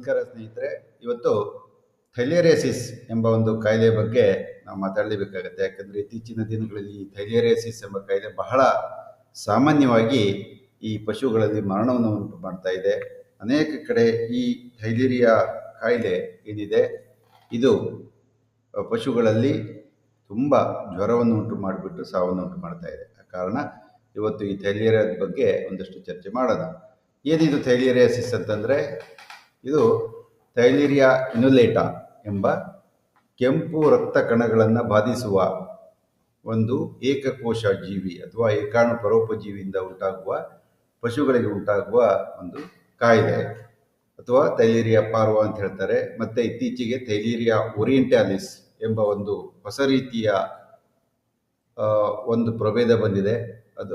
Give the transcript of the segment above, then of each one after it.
ನಮಸ್ಕಾರ ಸ್ನೇಹಿತರೆ. ಇವತ್ತು ಥೈಲೇರಿಯಾಸಿಸ್ ಎಂಬ ಒಂದು ಕಾಯಿಲೆ ಬಗ್ಗೆ ನಾವು ಮಾತಾಡಲೇಬೇಕಾಗುತ್ತೆ. ಯಾಕಂದರೆ ಇತ್ತೀಚಿನ ದಿನಗಳಲ್ಲಿ ಈ ಥೈಲೇರಿಯಾಸಿಸ್ ಎಂಬ ಕಾಯಿಲೆ ಬಹಳ ಸಾಮಾನ್ಯವಾಗಿ ಈ ಪಶುಗಳಲ್ಲಿ ಮರಣವನ್ನು ಉಂಟು ಮಾಡ್ತಾ ಇದೆ. ಅನೇಕ ಕಡೆ ಈ ಥೈಲೇರಿಯಾ ಕಾಯಿಲೆ ಏನಿದೆ ಇದು ಪಶುಗಳಲ್ಲಿ ತುಂಬ ಜ್ವರವನ್ನು ಉಂಟು ಮಾಡಿಬಿಟ್ಟು ಸಾವನ್ನು ಉಂಟು ಮಾಡ್ತಾ ಇದೆ. ಕಾರಣ ಇವತ್ತು ಈ ಥೈಲೇರಿಯಾದ ಬಗ್ಗೆ ಒಂದಷ್ಟು ಚರ್ಚೆ ಮಾಡೋಣ. ಏನಿದು ಥೈಲೇರಿಯಾಸಿಸ್ ಅಂತಂದರೆ, ಇದು ಥೈಲೇರಿಯಾ ಇನುಲೇಟಾ ಎಂಬ ಕೆಂಪು ರಕ್ತ ಕಣಗಳನ್ನು ಬಾಧಿಸುವ ಒಂದು ಏಕಕೋಶ ಜೀವಿ ಅಥವಾ ಏಕಾಣು ಪರೋಪಜೀವಿಯಿಂದ ಉಂಟಾಗುವ ಪಶುಗಳಿಗೆ ಉಂಟಾಗುವ ಒಂದು ಕಾಯಿಲೆ ಅಥವಾ ಥೈಲೇರಿಯಾ ಪಾರ್ವಾ ಅಂತ ಹೇಳ್ತಾರೆ. ಮತ್ತು ಇತ್ತೀಚೆಗೆ ಥೈಲೇರಿಯಾ ಓರಿಯೆಂಟಾಲಿಸ್ ಎಂಬ ಒಂದು ಹೊಸ ರೀತಿಯ ಒಂದು ಪ್ರಭೇದ ಬಂದಿದೆ.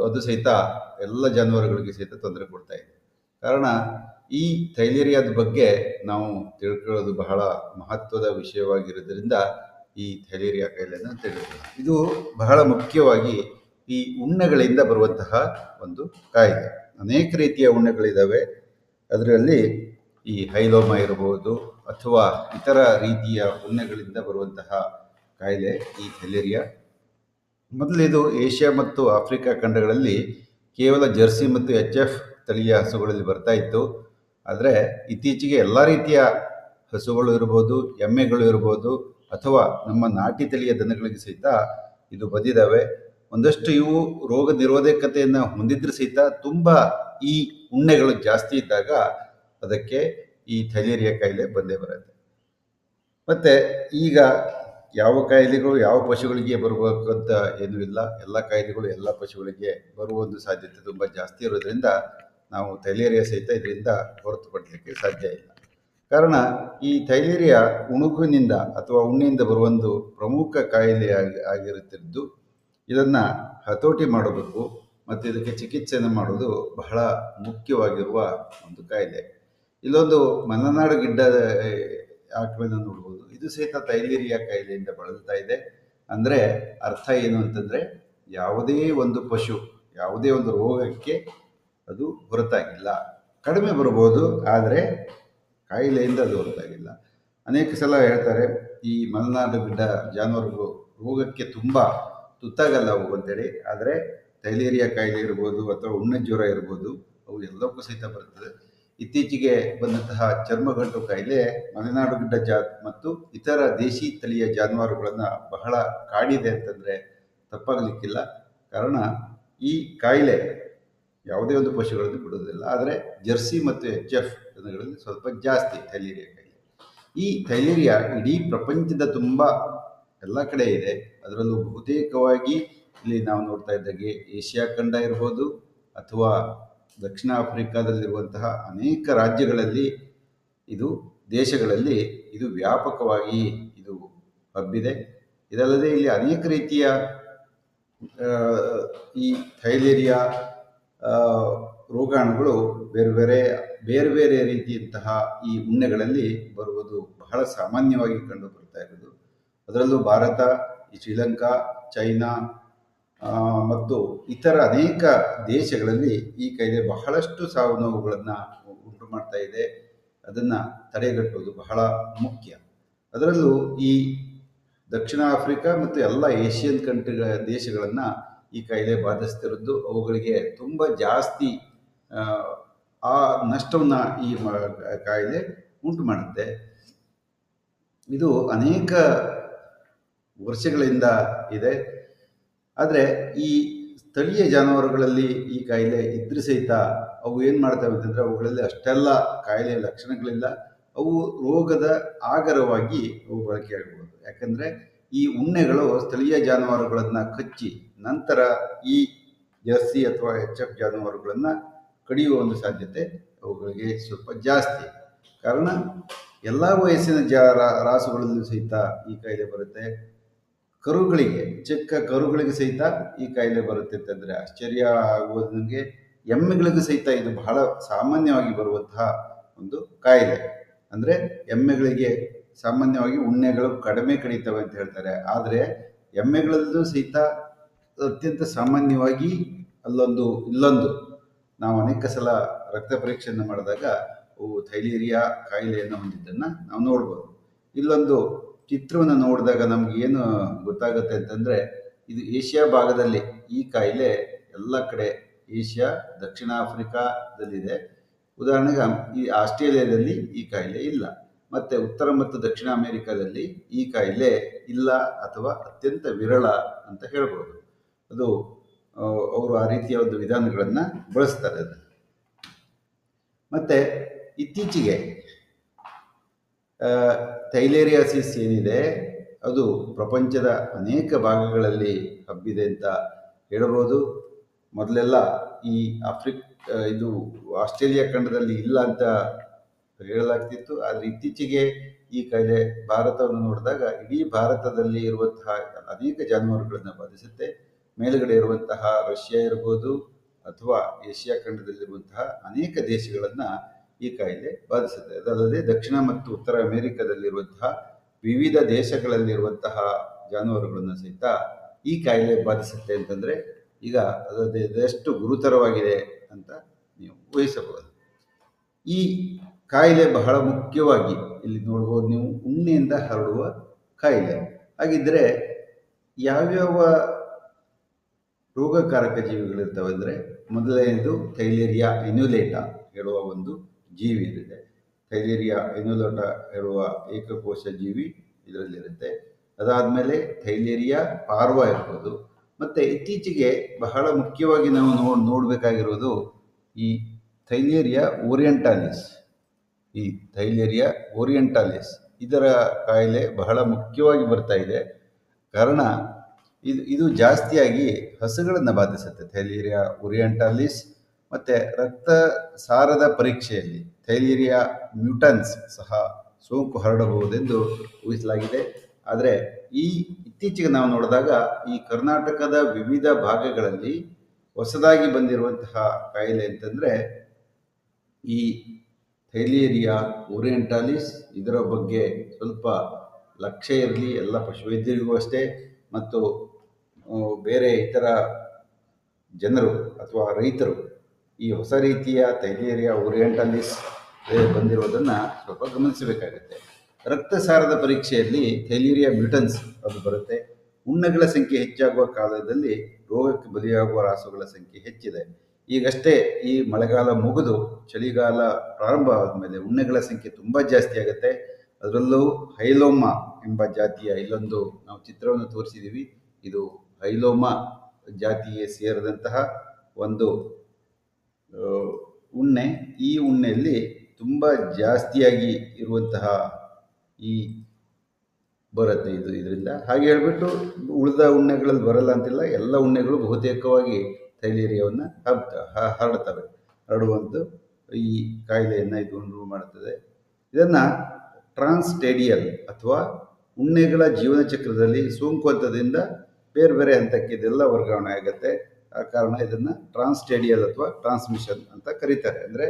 ಅದು ಸಹಿತ ಎಲ್ಲ ಜಾನುವಾರುಗಳಿಗೆ ಸಹಿತ ತೊಂದರೆ ಕೊಡ್ತಾ ಇದೆ. ಕಾರಣ ಈ ಥೈಲೇರಿಯಾದ ಬಗ್ಗೆ ನಾವು ತಿಳ್ಕೊಳ್ಳೋದು ಬಹಳ ಮಹತ್ವದ ವಿಷಯವಾಗಿರೋದ್ರಿಂದ ಈ ಥೈಲೇರಿಯಾ ಕಾಯಿಲೆಯನ್ನು ತಿಳಿಯೋಣ. ಇದು ಬಹಳ ಮುಖ್ಯವಾಗಿ ಈ ಉಣ್ಣೆಗಳಿಂದ ಬರುವಂತಹ ಒಂದು ಕಾಯಿಲೆ. ಅನೇಕ ರೀತಿಯ ಉಣ್ಣೆಗಳಿದ್ದಾವೆ. ಅದರಲ್ಲಿ ಈ ಹೈಲೋಮಾ ಇರಬಹುದು ಅಥವಾ ಇತರ ರೀತಿಯ ಉಣ್ಣೆಗಳಿಂದ ಬರುವಂತಹ ಕಾಯಿಲೆ ಈ ಥೈಲೇರಿಯಾ. ಮೊದಲಿದು ಏಷ್ಯಾ ಮತ್ತು ಆಫ್ರಿಕಾ ಖಂಡಗಳಲ್ಲಿ ಕೇವಲ ಜರ್ಸಿ ಮತ್ತು HF ತಳಿಯ ಹಸುಗಳಲ್ಲಿ ಬರ್ತಾ ಇತ್ತು. ಆದರೆ ಇತ್ತೀಚೆಗೆ ಎಲ್ಲ ರೀತಿಯ ಹಸುಗಳು ಇರ್ಬೋದು, ಎಮ್ಮೆಗಳು ಇರ್ಬೋದು, ಅಥವಾ ನಮ್ಮ ನಾಟಿ ತಳಿಯ ದನಗಳಿಗೆ ಸಹಿತ ಇದು ಬಂದಿದ್ದಾವೆ. ಒಂದಷ್ಟು ಇವು ರೋಗ ನಿರೋಧಕತೆಯನ್ನು ಹೊಂದಿದ್ರೂ ಸಹಿತ ತುಂಬ ಈ ಉಣ್ಣೆಗಳು ಜಾಸ್ತಿ ಇದ್ದಾಗ ಅದಕ್ಕೆ ಈ ಥೈಲೇರಿಯಾ ಕಾಯಿಲೆ ಬಂದೇ ಬರುತ್ತೆ. ಮತ್ತು ಈಗ ಯಾವ ಕಾಯಿಲೆಗಳು ಯಾವ ಪಶುಗಳಿಗೆ ಬರಬೇಕಂತ ಏನೂ ಇಲ್ಲ. ಎಲ್ಲ ಕಾಯಿಲೆಗಳು ಎಲ್ಲ ಪಶುಗಳಿಗೆ ಬರುವ ಒಂದು ಸಾಧ್ಯತೆ ತುಂಬ ಜಾಸ್ತಿ ಇರೋದ್ರಿಂದ ನಾವು ಥೈಲೇರಿಯಾ ಸಹಿತ ಇದರಿಂದ ಹೊರತುಪಡಿಸಲಿಕ್ಕೆ ಸಾಧ್ಯ ಇಲ್ಲ. ಕಾರಣ ಈ ಥೈಲೇರಿಯಾ ಉಣುಗಿನಿಂದ ಅಥವಾ ಉಣ್ಣೆಯಿಂದ ಬರುವ ಒಂದು ಪ್ರಮುಖ ಕಾಯಿಲೆ ಆಗಿರುತ್ತಿದ್ದು ಇದನ್ನು ಹತೋಟಿ ಮಾಡಬೇಕು ಮತ್ತು ಇದಕ್ಕೆ ಚಿಕಿತ್ಸೆಯನ್ನು ಮಾಡೋದು ಬಹಳ ಮುಖ್ಯವಾಗಿರುವ ಒಂದು ಕಾಯಿಲೆ. ಇಲ್ಲೊಂದು ಮಲೆನಾಡು ಗಿಡ್ಡದ ಆಕಳನ್ನು ನೋಡ್ಬೋದು. ಇದು ಸಹಿತ ಥೈಲೇರಿಯಾ ಕಾಯಿಲೆಯಿಂದ ಬಳಲ್ತಾ ಇದೆ. ಅಂದರೆ ಅರ್ಥ ಏನು ಅಂತಂದರೆ, ಯಾವುದೇ ಒಂದು ಪಶು ಯಾವುದೇ ಒಂದು ರೋಗಕ್ಕೆ ಅದು ಹೊರತಾಗಿಲ್ಲ. ಕಡಿಮೆ ಬರ್ಬೋದು, ಆದರೆ ಕಾಯಿಲೆಯಿಂದ ಅದು ಹೊರತಾಗಿಲ್ಲ. ಅನೇಕ ಸಲ ಹೇಳ್ತಾರೆ ಈ ಮಲೆನಾಡು ಗಿಡ್ಡ ಜಾನುವಾರುಗಳು ರೋಗಕ್ಕೆ ತುಂಬ ತುತ್ತಾಗಲ್ಲ ಅವು ಅಂತೇಳಿ. ಆದರೆ ಥೈಲೇರಿಯಾ ಕಾಯಿಲೆ ಇರ್ಬೋದು ಅಥವಾ ಉಣ್ಣೆ ಜ್ವರ ಇರ್ಬೋದು, ಅವು ಎಲ್ಲಕ್ಕೂ ಸಹಿತ ಬರ್ತದೆ. ಇತ್ತೀಚೆಗೆ ಬಂದಂತಹ ಚರ್ಮಗಂಟು ಕಾಯಿಲೆ ಮಲೆನಾಡು ಗಿಡ್ಡ ಮತ್ತು ಇತರ ದೇಶಿ ತಳಿಯ ಜಾನುವಾರುಗಳನ್ನು ಬಹಳ ಕಾಡಿದೆ ಅಂತಂದರೆ ತಪ್ಪಾಗಲಿಕ್ಕಿಲ್ಲ. ಕಾರಣ ಈ ಕಾಯಿಲೆ ಯಾವುದೇ ಒಂದು ಪಶುಗಳನ್ನು ಬಿಡೋದಿಲ್ಲ. ಆದರೆ ಜರ್ಸಿ ಮತ್ತು HF ದನಗಳಲ್ಲಿ ಸ್ವಲ್ಪ ಜಾಸ್ತಿ ಥೈಲೇರಿಯಾ ಕಾಯಿಲೆ. ಈ ಥೈಲೇರಿಯಾ ಇಡೀ ಪ್ರಪಂಚದ ತುಂಬ ಎಲ್ಲ ಕಡೆ ಇದೆ. ಅದರಲ್ಲೂ ಬಹುತೇಕವಾಗಿ ಇಲ್ಲಿ ನಾವು ನೋಡ್ತಾ ಇದ್ದಾಗೆ ಏಷ್ಯಾ ಖಂಡ ಇರ್ಬೋದು ಅಥವಾ ದಕ್ಷಿಣ ಆಫ್ರಿಕಾದಲ್ಲಿರುವಂತಹ ಅನೇಕ ರಾಜ್ಯಗಳಲ್ಲಿ ದೇಶಗಳಲ್ಲಿ ಇದು ವ್ಯಾಪಕವಾಗಿ ಇದು ಹಬ್ಬಿದೆ. ಇದಲ್ಲದೆ ಇಲ್ಲಿ ಅನೇಕ ರೀತಿಯ ಈ ಥೈಲೇರಿಯಾ ರೋಗಾಣುಗಳು ಬೇರೆ ಬೇರೆ ರೀತಿಯಂತಹ ಈ ಉಣ್ಣೆಗಳಲ್ಲಿ ಬರುವುದು ಬಹಳ ಸಾಮಾನ್ಯವಾಗಿ ಕಂಡು ಬರ್ತಾ ಇರೋದು. ಅದರಲ್ಲೂ ಭಾರತ, ಶ್ರೀಲಂಕಾ, ಚೈನಾ ಮತ್ತು ಇತರ ಅನೇಕ ದೇಶಗಳಲ್ಲಿ ಈ ಕಾಯಿಲೆ ಬಹಳಷ್ಟು ಸಾವು ನೋವುಗಳನ್ನು ಉಂಟು ಮಾಡ್ತಾ ಇದೆ. ಅದನ್ನು ತಡೆಗಟ್ಟುವುದು ಬಹಳ ಮುಖ್ಯ. ಅದರಲ್ಲೂ ಈ ದಕ್ಷಿಣ ಆಫ್ರಿಕಾ ಮತ್ತು ಎಲ್ಲ ಏಷ್ಯನ್ ದೇಶಗಳನ್ನು ಈ ಕಾಯಿಲೆ ಬಾಧಿಸ್ತಿರೋದು. ಅವುಗಳಿಗೆ ತುಂಬ ಜಾಸ್ತಿ ಆ ನಷ್ಟವನ್ನು ಈ ಕಾಯಿಲೆ ಉಂಟು ಮಾಡುತ್ತೆ. ಇದು ಅನೇಕ ವರ್ಷಗಳಿಂದ ಇದೆ. ಆದರೆ ಈ ಸ್ಥಳೀಯ ಜಾನುವಾರುಗಳಲ್ಲಿ ಈ ಕಾಯಿಲೆ ಇದ್ರೂ ಸಹಿತ ಅವು ಏನು ಮಾಡ್ತವೆ ಅಂತಂದರೆ, ಅವುಗಳಲ್ಲಿ ಅಷ್ಟೆಲ್ಲ ಕಾಯಿಲೆಯ ಲಕ್ಷಣಗಳಿಲ್ಲ. ಅವು ರೋಗದ ಆಗರವಾಗಿ ಅವು ಬಳಕೆಯಾಗಬಹುದು. ಯಾಕಂದರೆ ಈ ಉಣ್ಣೆಗಳು ಸ್ಥಳೀಯ ಜಾನುವಾರುಗಳನ್ನು ಕಚ್ಚಿ ನಂತರ ಈ ಜರ್ಸಿ ಅಥವಾ HF ಜಾನುವಾರುಗಳನ್ನು ಕಡಿಯುವ ಒಂದು ಸಾಧ್ಯತೆ ಅವುಗಳಿಗೆ ಸ್ವಲ್ಪ ಜಾಸ್ತಿ. ಕಾರಣ ಎಲ್ಲ ವಯಸ್ಸಿನ ರಾಸುಗಳಲ್ಲೂ ಸಹಿತ ಈ ಕಾಯಿಲೆ ಬರುತ್ತೆ. ಕರುಗಳಿಗೆ, ಚಿಕ್ಕ ಕರುಗಳಿಗೆ ಸಹಿತ ಈ ಕಾಯಿಲೆ ಬರುತ್ತೆ ಅಂತಂದರೆ ಆಶ್ಚರ್ಯ ಆಗುವುದು ನನಗೆ. ಎಮ್ಮೆಗಳಿಗೂ ಸಹಿತ ಇದು ಬಹಳ ಸಾಮಾನ್ಯವಾಗಿ ಬರುವಂತಹ ಒಂದು ಕಾಯಿಲೆ. ಅಂದರೆ ಎಮ್ಮೆಗಳಿಗೆ ಸಾಮಾನ್ಯವಾಗಿ ಉಣ್ಣೆಗಳು ಕಡಿಮೆ ಕಡಿತವೆ ಅಂತ ಹೇಳ್ತಾರೆ. ಆದರೆ ಎಮ್ಮೆಗಳಲ್ಲೂ ಸಹಿತ ಅತ್ಯಂತ ಸಾಮಾನ್ಯವಾಗಿ ಇಲ್ಲೊಂದು ನಾವು ಅನೇಕ ಸಲ ರಕ್ತ ಪರೀಕ್ಷೆಯನ್ನು ಮಾಡಿದಾಗ ಥೈಲೇರಿಯಾ ಕಾಯಿಲೆಯನ್ನು ಹೊಂದಿದ್ದನ್ನು ನಾವು ನೋಡ್ಬೋದು. ಇಲ್ಲೊಂದು ಚಿತ್ರವನ್ನು ನೋಡಿದಾಗ ನಮ್ಗೆ ಏನು ಗೊತ್ತಾಗುತ್ತೆ ಅಂತಂದರೆ, ಇದು ಏಷ್ಯಾ ಭಾಗದಲ್ಲಿ ಈ ಕಾಯಿಲೆ ಎಲ್ಲ ಕಡೆ, ಏಷ್ಯಾ, ದಕ್ಷಿಣ ಆಫ್ರಿಕಾದಲ್ಲಿದೆ. ಉದಾಹರಣೆಗೆ ಈ ಆಸ್ಟ್ರೇಲಿಯಾದಲ್ಲಿ ಈ ಕಾಯಿಲೆ ಇಲ್ಲ, ಮತ್ತು ಉತ್ತರ ಮತ್ತು ದಕ್ಷಿಣ ಅಮೆರಿಕಾದಲ್ಲಿ ಈ ಕಾಯಿಲೆ ಇಲ್ಲ ಅಥವಾ ಅತ್ಯಂತ ವಿರಳ ಅಂತ ಹೇಳ್ಬೋದು. ಅದು ಅವರು ಆ ರೀತಿಯ ಒಂದು ವಿಧಾನಗಳನ್ನು ಬಳಸ್ತಾರೆ. ಅದು ಮತ್ತು ಇತ್ತೀಚೆಗೆ ಥೈಲೇರಿಯಾಸಿಸ್ ಏನಿದೆ ಅದು ಪ್ರಪಂಚದ ಅನೇಕ ಭಾಗಗಳಲ್ಲಿ ಹಬ್ಬಿದೆ ಅಂತ ಹೇಳ್ಬೋದು. ಮೊದಲೆಲ್ಲ ಈ ಇದು ಆಸ್ಟ್ರೇಲಿಯಾ ಖಂಡದಲ್ಲಿ ಇಲ್ಲ ಅಂತ ಹೇಳಲಾಗ್ತಿತ್ತು. ಆದರೆ ಇತ್ತೀಚೆಗೆ ಈ ಕಾಯಿಲೆ ಭಾರತವನ್ನು ನೋಡಿದಾಗ ಇಡೀ ಭಾರತದಲ್ಲಿ ಇರುವಂತಹ ಅನೇಕ ಜಾನುವಾರುಗಳನ್ನು ಬಾಧಿಸುತ್ತೆ. ಮೇಲುಗಡೆ ಇರುವಂತಹ ರಷ್ಯಾ ಇರ್ಬೋದು ಅಥವಾ ಏಷ್ಯಾ ಖಂಡದಲ್ಲಿರುವಂತಹ ಅನೇಕ ದೇಶಗಳನ್ನು ಈ ಕಾಯಿಲೆ ಬಾಧಿಸುತ್ತೆ. ಅದಲ್ಲದೆ ದಕ್ಷಿಣ ಮತ್ತು ಉತ್ತರ ಅಮೆರಿಕದಲ್ಲಿರುವಂತಹ ವಿವಿಧ ದೇಶಗಳಲ್ಲಿರುವಂತಹ ಜಾನುವಾರುಗಳನ್ನು ಸಹಿತ ಈ ಕಾಯಿಲೆ ಬಾಧಿಸುತ್ತೆ ಅಂತಂದರೆ ಈಗ ಅದೆಷ್ಟು ಗುರುತರವಾಗಿದೆ ಅಂತ ನೀವು ಊಹಿಸಬಹುದು. ಈ ಕಾಯಿಲೆ ಬಹಳ ಮುಖ್ಯವಾಗಿ ಇಲ್ಲಿ ನೋಡ್ಬೋದು ನೀವು, ಉಣ್ಣೆಯಿಂದ ಹರಡುವ ಕಾಯಿಲೆ. ಹಾಗಿದ್ದರೆ ಯಾವ್ಯಾವ ರೋಗಕಾರಕ ಜೀವಿಗಳಿರ್ತವೆ ಅಂದರೆ, ಮೊದಲನೇದು ಥೈಲೇರಿಯಾ ಇನ್ಯುಲೇಟಾ ಹೇಳುವ ಒಂದು ಜೀವಿ ಇರುತ್ತೆ. ಥೈಲೇರಿಯಾ ಇನ್ಯುಲೇಟಾ ಹೇಳುವ ಏಕಕೋಶ ಜೀವಿ ಇದರಲ್ಲಿರುತ್ತೆ. ಅದಾದಮೇಲೆ ಥೈಲೇರಿಯಾ ಪಾರ್ವಾ ಇರ್ಬೋದು. ಮತ್ತು ಇತ್ತೀಚೆಗೆ ಬಹಳ ಮುಖ್ಯವಾಗಿ ನಾವು ನೋಡಬೇಕಾಗಿರೋದು ಈ ಥೈಲೇರಿಯಾ ಓರಿಯೆಂಟಾಲಿಸ್. ಈ ಥೈಲೇರಿಯಾ ಓರಿಯೆಂಟಾಲಿಸ್ ಇದರ ಕಾಯಿಲೆ ಬಹಳ ಮುಖ್ಯವಾಗಿ ಬರ್ತಾ ಇದೆ. ಕಾರಣ ಇದು ಜಾಸ್ತಿಯಾಗಿ ಹಸುಗಳನ್ನು ಬಾಧಿಸುತ್ತೆ, ಥೈಲೇರಿಯಾ ಓರಿಯೆಂಟಾಲಿಸ್. ಮತ್ತು ರಕ್ತಸಾರದ ಪರೀಕ್ಷೆಯಲ್ಲಿ ಥೈಲೇರಿಯಾ ಮ್ಯೂಟನ್ಸ್ ಸಹ ಸೋಂಕು ಹರಡಬಹುದೆಂದು ಊಹಿಸಲಾಗಿದೆ. ಆದರೆ ಇತ್ತೀಚೆಗೆ ನಾವು ನೋಡಿದಾಗ ಈ ಕರ್ನಾಟಕದ ವಿವಿಧ ಭಾಗಗಳಲ್ಲಿ ಹೊಸದಾಗಿ ಬಂದಿರುವಂತಹ ಕಾಯಿಲೆ ಅಂತಂದರೆ ಈ ಥೈಲೇರಿಯಾ ಓರಿಯೆಂಟಾಲಿಸ್. ಇದರ ಬಗ್ಗೆ ಸ್ವಲ್ಪ ಲಕ್ಷ್ಯ ಇರಲಿ, ಎಲ್ಲ ಪಶುವೈದ್ಯರಿಗೂ ಅಷ್ಟೇ, ಮತ್ತು ಬೇರೆ ಇತರ ಜನರು ಅಥವಾ ರೈತರು ಈ ಹೊಸ ರೀತಿಯ ಥೈಲೇರಿಯಾ ಓರಿಯೆಂಟಾಲಿಸ್ ಬಂದಿರೋದನ್ನು ಸ್ವಲ್ಪ ಗಮನಿಸಬೇಕಾಗುತ್ತೆ. ರಕ್ತಸಾರದ ಪರೀಕ್ಷೆಯಲ್ಲಿ ಥೈಲೇರಿಯಾ ಮ್ಯೂಟನ್ಸ್ ಅದು ಬರುತ್ತೆ. ಉಣ್ಣೆಗಳ ಸಂಖ್ಯೆ ಹೆಚ್ಚಾಗುವ ಕಾಲದಲ್ಲಿ ರೋಗಕ್ಕೆ ಬಲಿಯಾಗುವ ರಾಸುಗಳ ಸಂಖ್ಯೆ ಹೆಚ್ಚಿದೆ. ಈಗಷ್ಟೇ ಈ ಮಳೆಗಾಲ ಮುಗಿದು ಚಳಿಗಾಲ ಪ್ರಾರಂಭ ಆದಮೇಲೆ ಉಣ್ಣೆಗಳ ಸಂಖ್ಯೆ ತುಂಬ ಜಾಸ್ತಿ ಆಗುತ್ತೆ. ಅದರಲ್ಲೂ ಹೈಲೋಮಾ ಎಂಬ ಜಾತಿಯ, ಇಲ್ಲೊಂದು ನಾವು ಚಿತ್ರವನ್ನು ತೋರಿಸಿದ್ದೀವಿ, ಇದು ಹೈಲೋಮಾ ಜಾತಿಗೆ ಸೇರಿದಂತಹ ಒಂದು ಉಣ್ಣೆ. ಈ ಉಣ್ಣೆಯಲ್ಲಿ ತುಂಬ ಜಾಸ್ತಿಯಾಗಿ ಇರುವಂತಹ ಈ ಬರುತ್ತೆ ಇದರಿಂದ. ಹಾಗೆ ಹೇಳ್ಬಿಟ್ಟು ಉಳಿದ ಉಣ್ಣೆಗಳಲ್ಲಿ ಬರಲ್ಲ ಅಂತಿಲ್ಲ, ಎಲ್ಲ ಉಣ್ಣೆಗಳು ಬಹುತೇಕವಾಗಿ ಥೈಲೇರಿಯಾವನ್ನು ಹರಡುವಂಥ ಈ ಕಾಯಿಲೆಯನ್ನು ಇದು ಉಂಟು ಮಾಡುತ್ತದೆ. ಇದನ್ನು ಟ್ರಾನ್ಸ್ಟೇಡಿಯಲ್ ಅಥವಾ ಉಣ್ಣೆಗಳ ಜೀವನ ಚಕ್ರದಲ್ಲಿ ಸೋಂಕು ಹಂತದಿಂದ ಬೇರೆ ಬೇರೆ ಹಂತಕ್ಕೆ ಇದೆಲ್ಲ ವರ್ಗಾವಣೆ ಆಗುತ್ತೆ. ಆ ಕಾರಣ ಇದನ್ನು ಟ್ರಾನ್ಸ್ಟೇಡಿಯಲ್ ಅಥವಾ ಟ್ರಾನ್ಸ್ಮಿಷನ್ ಅಂತ ಕರೀತಾರೆ. ಅಂದರೆ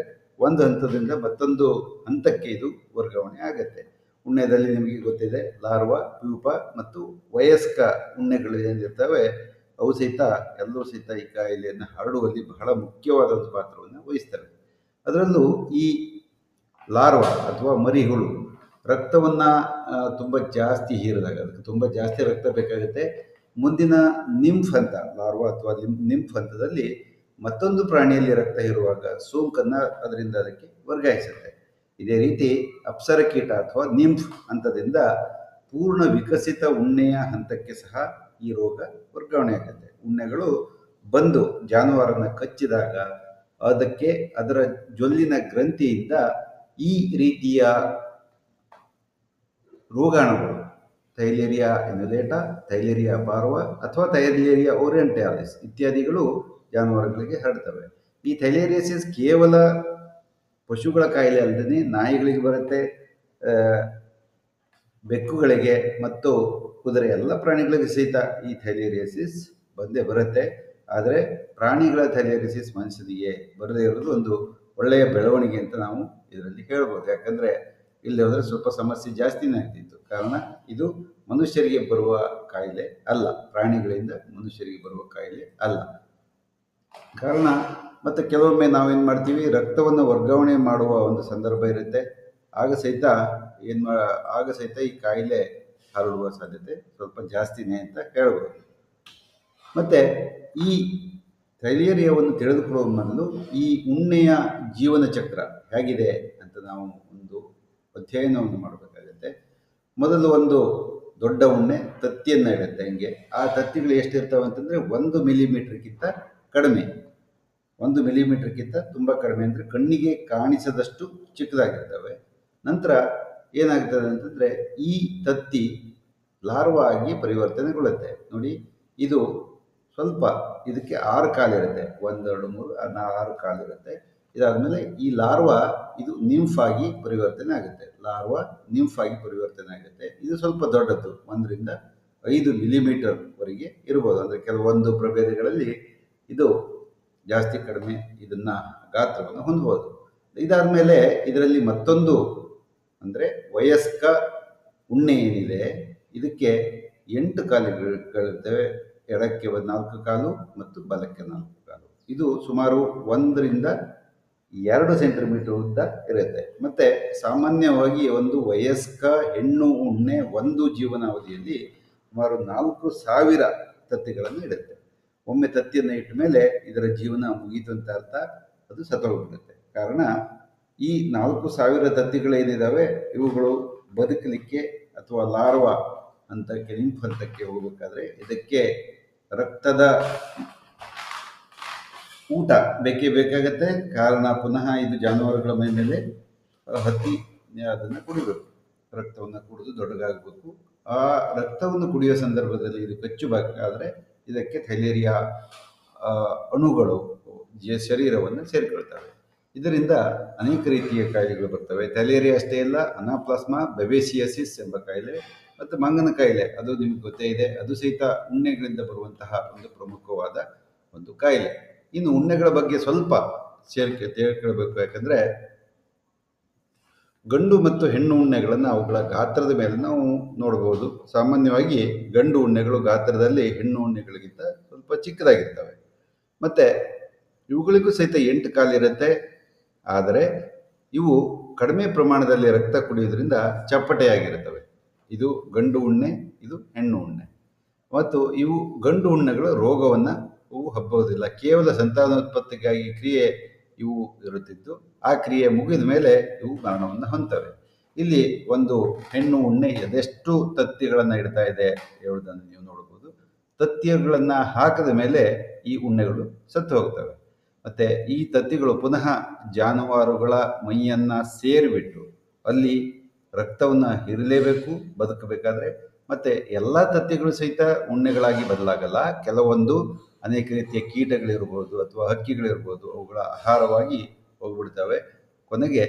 ಒಂದು ಹಂತದಿಂದ ಮತ್ತೊಂದು ಹಂತಕ್ಕೆ ಇದು ವರ್ಗಾವಣೆ ಆಗುತ್ತೆ. ಉಣ್ಣೆದಲ್ಲಿ ನಿಮಗೆ ಗೊತ್ತಿದೆ, ಲಾರ್ವಾ, ಪ್ಯೂಪ ಮತ್ತು ವಯಸ್ಕ ಉಣ್ಣೆಗಳು ಏನಿರ್ತವೆ ಅವು ಸಹಿತ ಎಲ್ಲವೂ ಸಹಿತ ಈ ಕಾಯಿಲೆಯನ್ನು ಹರಡುವಲ್ಲಿ ಬಹಳ ಮುಖ್ಯವಾದ ಒಂದು ಪಾತ್ರವನ್ನು ವಹಿಸ್ತವೆ. ಅದರಲ್ಲೂ ಈ ಲಾರ್ವಾ ಅಥವಾ ಮರಿಹುಳು ರಕ್ತವನ್ನು ತುಂಬ ಜಾಸ್ತಿ ಹೀರಿದಾಗ, ಅದಕ್ಕೆ ತುಂಬ ಜಾಸ್ತಿ ರಕ್ತ ಬೇಕಾಗುತ್ತೆ. ಮುಂದಿನ ನಿಂಫ್ ಹಂತ, ಲಾರ್ವಾ ಅಥವಾ ನಿಂಫ್ ಹಂತದಲ್ಲಿ ಮತ್ತೊಂದು ಪ್ರಾಣಿಯಲ್ಲಿ ರಕ್ತ ಹೀರುವಾಗ ಸೋಂಕನ್ನು ಅದರಿಂದ ಅದಕ್ಕೆ ವರ್ಗಾಯಿಸುತ್ತೆ. ಇದೇ ರೀತಿ ಅಪ್ಸರಕೀಟ ಅಥವಾ ನಿಂಫ್ ಹಂತದಿಂದ ಪೂರ್ಣ ವಿಕಸಿತ ಉಣ್ಣೆಯ ಹಂತಕ್ಕೆ ಸಹ ಈ ರೋಗ ವರ್ಗಾವಣೆ ಆಗುತ್ತೆ. ಉಣ್ಣೆಗಳು ಬಂದು ಜಾನುವಾರನ್ನು ಕಚ್ಚಿದಾಗ ಅದಕ್ಕೆ ಅದರ ಜೊಲ್ಲಿನ ಗ್ರಂಥಿಯಿಂದ ಈ ರೀತಿಯ ರೋಗಾಣುಗಳು, ಥೈಲೇರಿಯಾ ಇನ್ಯುಲೇಟಾ, ಥೈಲೇರಿಯಾ ಪಾರ್ವಾ ಅಥವಾ ಥೈಲೇರಿಯಾ ಓರಿಯೆಂಟಾಲಿಸ್ ಇತ್ಯಾದಿಗಳು ಜಾನುವಾರುಗಳಿಗೆ ಹರಡ್ತವೆ. ಈ ಥೈಲೇರಿಯಾಸಿಸ್ ಕೇವಲ ಪಶುಗಳ ಕಾಯಿಲೆ ಅಲ್ಲದೆ ನಾಯಿಗಳಿಗೆ ಬರುತ್ತೆ, ಬೆಕ್ಕುಗಳಿಗೆ ಮತ್ತು ಕುದುರೆ ಎಲ್ಲ ಪ್ರಾಣಿಗಳಿಗೆ ಸಹಿತ ಈ ಥೈಲೇರಿಯಾಸಿಸ್ ಬಂದೇ ಬರುತ್ತೆ. ಆದರೆ ಪ್ರಾಣಿಗಳ ಥೈಲೇರಿಯಾಸಿಸ್ ಮನುಷ್ಯನಿಗೆ ಬರದೇ ಇರೋದು ಒಂದು ಒಳ್ಳೆಯ ಬೆಳವಣಿಗೆ ಅಂತ ನಾವು ಇದರಲ್ಲಿ ಹೇಳ್ಬೋದು. ಯಾಕಂದರೆ ಇಲ್ಲಿ ಹೋದರೆ ಸ್ವಲ್ಪ ಸಮಸ್ಯೆ ಜಾಸ್ತಿನೇ ಆಗ್ತಿತ್ತು. ಕಾರಣ ಇದು ಮನುಷ್ಯರಿಗೆ ಬರುವ ಕಾಯಿಲೆ ಅಲ್ಲ, ಪ್ರಾಣಿಗಳಿಂದ ಮನುಷ್ಯರಿಗೆ ಬರುವ ಕಾಯಿಲೆ ಅಲ್ಲ. ಕಾರಣ ಮತ್ತು ಕೆಲವೊಮ್ಮೆ ನಾವೇನು ಮಾಡ್ತೀವಿ, ರಕ್ತವನ್ನು ವರ್ಗಾವಣೆ ಮಾಡುವ ಒಂದು ಸಂದರ್ಭ ಇರುತ್ತೆ. ಆಗ ಸಹಿತ ಏನು ಮಾ ಆಗ ಸಹಿತ ಈ ಕಾಯಿಲೆ ಹರಡುವ ಸಾಧ್ಯತೆ ಸ್ವಲ್ಪ ಜಾಸ್ತಿನೇ ಅಂತ ಹೇಳ್ಬೋದು. ಮತ್ತು ಈ ಥೈಲೇರಿಯಾವನ್ನು ತಿಳಿದುಕೊಳ್ಳುವ ಮೊದಲು ಈ ಉಣ್ಣೆಯ ಜೀವನ ಚಕ್ರ ಹೇಗಿದೆ ಅಂತ ನಾವು ಒಂದು ಅಧ್ಯಯನವನ್ನು ಮಾಡಬೇಕಾಗತ್ತೆ. ಮೊದಲು ಒಂದು ದೊಡ್ಡ ಉಣ್ಣೆ ತತ್ತಿಯನ್ನು ಇಡುತ್ತೆ. ಹಿಂಗೆ ಆ ತತ್ತಿಗಳು ಎಷ್ಟಿರ್ತವೆ ಅಂತಂದರೆ 1 ಮಿಲಿಮೀಟ್ರ್ಗಿಂತ ಕಡಿಮೆ. 1 ಮಿಲಿಮೀಟ್ರ್ಗಿಂತ ತುಂಬ ಕಡಿಮೆ ಅಂದರೆ ಕಣ್ಣಿಗೆ ಕಾಣಿಸದಷ್ಟು ಚಿಕ್ಕದಾಗಿರ್ತವೆ. ನಂತರ ಏನಾಗ್ತದೆ ಅಂತಂದರೆ ಈ ತತ್ತಿ ಲಾರ್ವಾ ಆಗಿ ಪರಿವರ್ತನೆಗೊಳ್ಳುತ್ತೆ. ನೋಡಿ, ಇದು ಸ್ವಲ್ಪ ಇದಕ್ಕೆ 6 ಕಾಲಿರುತ್ತೆ. 1 2 3 6 ಕಾಲಿರುತ್ತೆ. ಇದಾದಮೇಲೆ ಈ ಲಾರ್ವಾ ಇದು ನಿಂಫ್ ಆಗಿ ಪರಿವರ್ತನೆ ಆಗುತ್ತೆ. ಲಾರ್ವಾ ನಿಂಫ್ ಆಗಿ ಪರಿವರ್ತನೆ ಆಗುತ್ತೆ. ಇದು ಸ್ವಲ್ಪ ದೊಡ್ಡದು, 1 ರಿಂದ 5 ಮಿಲಿಮೀಟರ್ವರೆಗೆ ಇರ್ಬೋದು. ಅಂದರೆ ಕೆಲವೊಂದು ಪ್ರಭೇದಗಳಲ್ಲಿ ಇದು ಜಾಸ್ತಿ ಕಡಿಮೆ ಇದನ್ನು ಗಾತ್ರವನ್ನು ಹೊಂದ್ಬೋದು. ಇದಾದಮೇಲೆ ಇದರಲ್ಲಿ ಮತ್ತೊಂದು ಅಂದರೆ ವಯಸ್ಕ ಉಣ್ಣೆ ಏನಿದೆ ಇದಕ್ಕೆ 8 ಕಾಲುಗಳಿರ್ತವೆ. ಎಡಕ್ಕೆ 4 ಕಾಲು ಮತ್ತು ಬಲಕ್ಕೆ 4 ಕಾಲು. ಇದು ಸುಮಾರು 1 ರಿಂದ 2 ಸೆಂಟಿಮೀಟರ್ ಉದ್ದ ಇರುತ್ತೆ. ಮತ್ತು ಸಾಮಾನ್ಯವಾಗಿ ಒಂದು ವಯಸ್ಕ ಹೆಣ್ಣು ಉಣ್ಣೆ ಒಂದು ಜೀವನಾವಧಿಯಲ್ಲಿ ಸುಮಾರು 4000 ತತ್ತಿಗಳನ್ನು ಇಡುತ್ತೆ. ಒಮ್ಮೆ ತತ್ತಿಯನ್ನು ಇಟ್ಟ ಮೇಲೆ ಇದರ ಜೀವನ ಮುಗೀತು ಅಂತ ಅರ್ಥ, ಅದು ಸತ್ತೋಗ್ಬಿಡುತ್ತೆ. ಕಾರಣ ಈ 4000 ತತ್ತಿಗಳೇನಿದ್ದಾವೆ ಇವುಗಳು ಬದುಕಲಿಕ್ಕೆ ಅಥವಾ ಲಾರ್ವಾ ಹಂತಕ್ಕೆ ನಿಂಫ್ ಹಂತಕ್ಕೆ ಹೋಗಬೇಕಾದ್ರೆ ಇದಕ್ಕೆ ರಕ್ತದ ಊಟ ಬೇಕೇ ಬೇಕಾಗತ್ತೆ. ಕಾರಣ ಪುನಃ ಇದು ಜಾನುವಾರುಗಳ ಮೇಲೆ ಹತ್ತಿ ಅದನ್ನು ಕುಡಿಬೇಕು. ರಕ್ತವನ್ನು ಕುಡಿದು ದೊಡ್ಡಗಾಗಬೇಕು. ಆ ರಕ್ತವನ್ನು ಕುಡಿಯೋ ಸಂದರ್ಭದಲ್ಲಿ ಇದು ಕಚ್ಚಬೇಕಾದ್ರೆ ಇದಕ್ಕೆ ಥೈಲೇರಿಯಾ ಅಣುಗಳು ಶರೀರವನ್ನು ಸೇರಿಕೊಳ್ತವೆ. ಇದರಿಂದ ಅನೇಕ ರೀತಿಯ ಕಾಯಿಲೆಗಳು ಬರ್ತವೆ. ಥೈಲೇರಿಯಾ ಅಷ್ಟೇ ಇಲ್ಲ, ಅನಾಪ್ಲಾಸ್ಮಾ ಬೆಬೇಸಿಯಸಿಸ್ ಎಂಬ ಕಾಯಿಲೆ ಮತ್ತು ಮಂಗನ ಕಾಯಿಲೆ, ಅದು ನಿಮ್ಗೆ ಗೊತ್ತೇ ಇದೆ. ಅದು ಸಹಿತ ಉಣ್ಣೆಗಳಿಂದ ಬರುವಂತಹ ಒಂದು ಪ್ರಮುಖವಾದ ಒಂದು ಕಾಯಿಲೆ. ಇನ್ನು ಉಣ್ಣೆಗಳ ಬಗ್ಗೆ ಸ್ವಲ್ಪ ತಿಳ್ಕೊಳ್ಬೇಕು. ಯಾಕಂದರೆ ಗಂಡು ಮತ್ತು ಹೆಣ್ಣು ಉಣ್ಣೆಗಳನ್ನು ಅವುಗಳ ಗಾತ್ರದ ಮೇಲೆ ನಾವು ನೋಡ್ಬೋದು. ಸಾಮಾನ್ಯವಾಗಿ ಗಂಡು ಉಣ್ಣೆಗಳು ಗಾತ್ರದಲ್ಲಿ ಹೆಣ್ಣು ಉಣ್ಣೆಗಳಿಗಿಂತ ಸ್ವಲ್ಪ ಚಿಕ್ಕದಾಗಿರ್ತವೆ. ಮತ್ತು ಇವುಗಳಿಗೂ ಸಹಿತ 8 ಕಾಲಿರುತ್ತೆ. ಆದರೆ ಇವು ಕಡಿಮೆ ಪ್ರಮಾಣದಲ್ಲಿ ರಕ್ತ ಕುಡಿಯೋದ್ರಿಂದ ಚಪ್ಪಟೆಯಾಗಿರುತ್ತವೆ. ಇದು ಗಂಡು ಉಣ್ಣೆ, ಇದು ಹೆಣ್ಣು ಉಣ್ಣೆ. ಮತ್ತು ಇವು ಗಂಡು ಉಣ್ಣೆಗಳು ರೋಗವನ್ನು ಹಬ್ಬೋದಿಲ್ಲ. ಕೇವಲ ಸಂತಾನೋತ್ಪತ್ತಿಗಾಗಿ ಕ್ರಿಯೆ ಇವು ಇರುತ್ತಿದ್ದು, ಆ ಕ್ರಿಯೆ ಮುಗಿದ ಮೇಲೆ ಇವು ಮರಣವನ್ನು ಹೊಂದ್ತವೆ. ಇಲ್ಲಿ ಒಂದು ಹೆಣ್ಣು ಉಣ್ಣೆ ಅದೆಷ್ಟು ತತ್ತಿಗಳನ್ನು ಇಡ್ತಾ ಇದೆ ಹೇಳುವುದನ್ನು ನೀವು ನೋಡ್ಬೋದು. ತತ್ತಿಗಳನ್ನು ಹಾಕಿದ ಮೇಲೆ ಈ ಉಣ್ಣೆಗಳು ಸತ್ತು ಹೋಗ್ತವೆ. ಮತ್ತು ಈ ತತ್ತಿಗಳು ಪುನಃ ಜಾನುವಾರುಗಳ ಮೈಯನ್ನು ಸೇರಿಬಿಟ್ಟು ಅಲ್ಲಿ ರಕ್ತವನ್ನು ಹೀರಲೇಬೇಕು ಬದುಕಬೇಕಾದ್ರೆ. ಮತ್ತು ಎಲ್ಲ ತತ್ತಿಗಳು ಸಹಿತ ಉಣ್ಣೆಗಳಾಗಿ ಬದಲಾಗಲ್ಲ. ಕೆಲವೊಂದು ಅನೇಕ ರೀತಿಯ ಕೀಟಗಳಿರ್ಬೋದು ಅಥವಾ ಹಕ್ಕಿಗಳಿರ್ಬೋದು, ಅವುಗಳ ಆಹಾರವಾಗಿ ಹೋಗ್ಬಿಡ್ತವೆ. ಕೊನೆಗೆ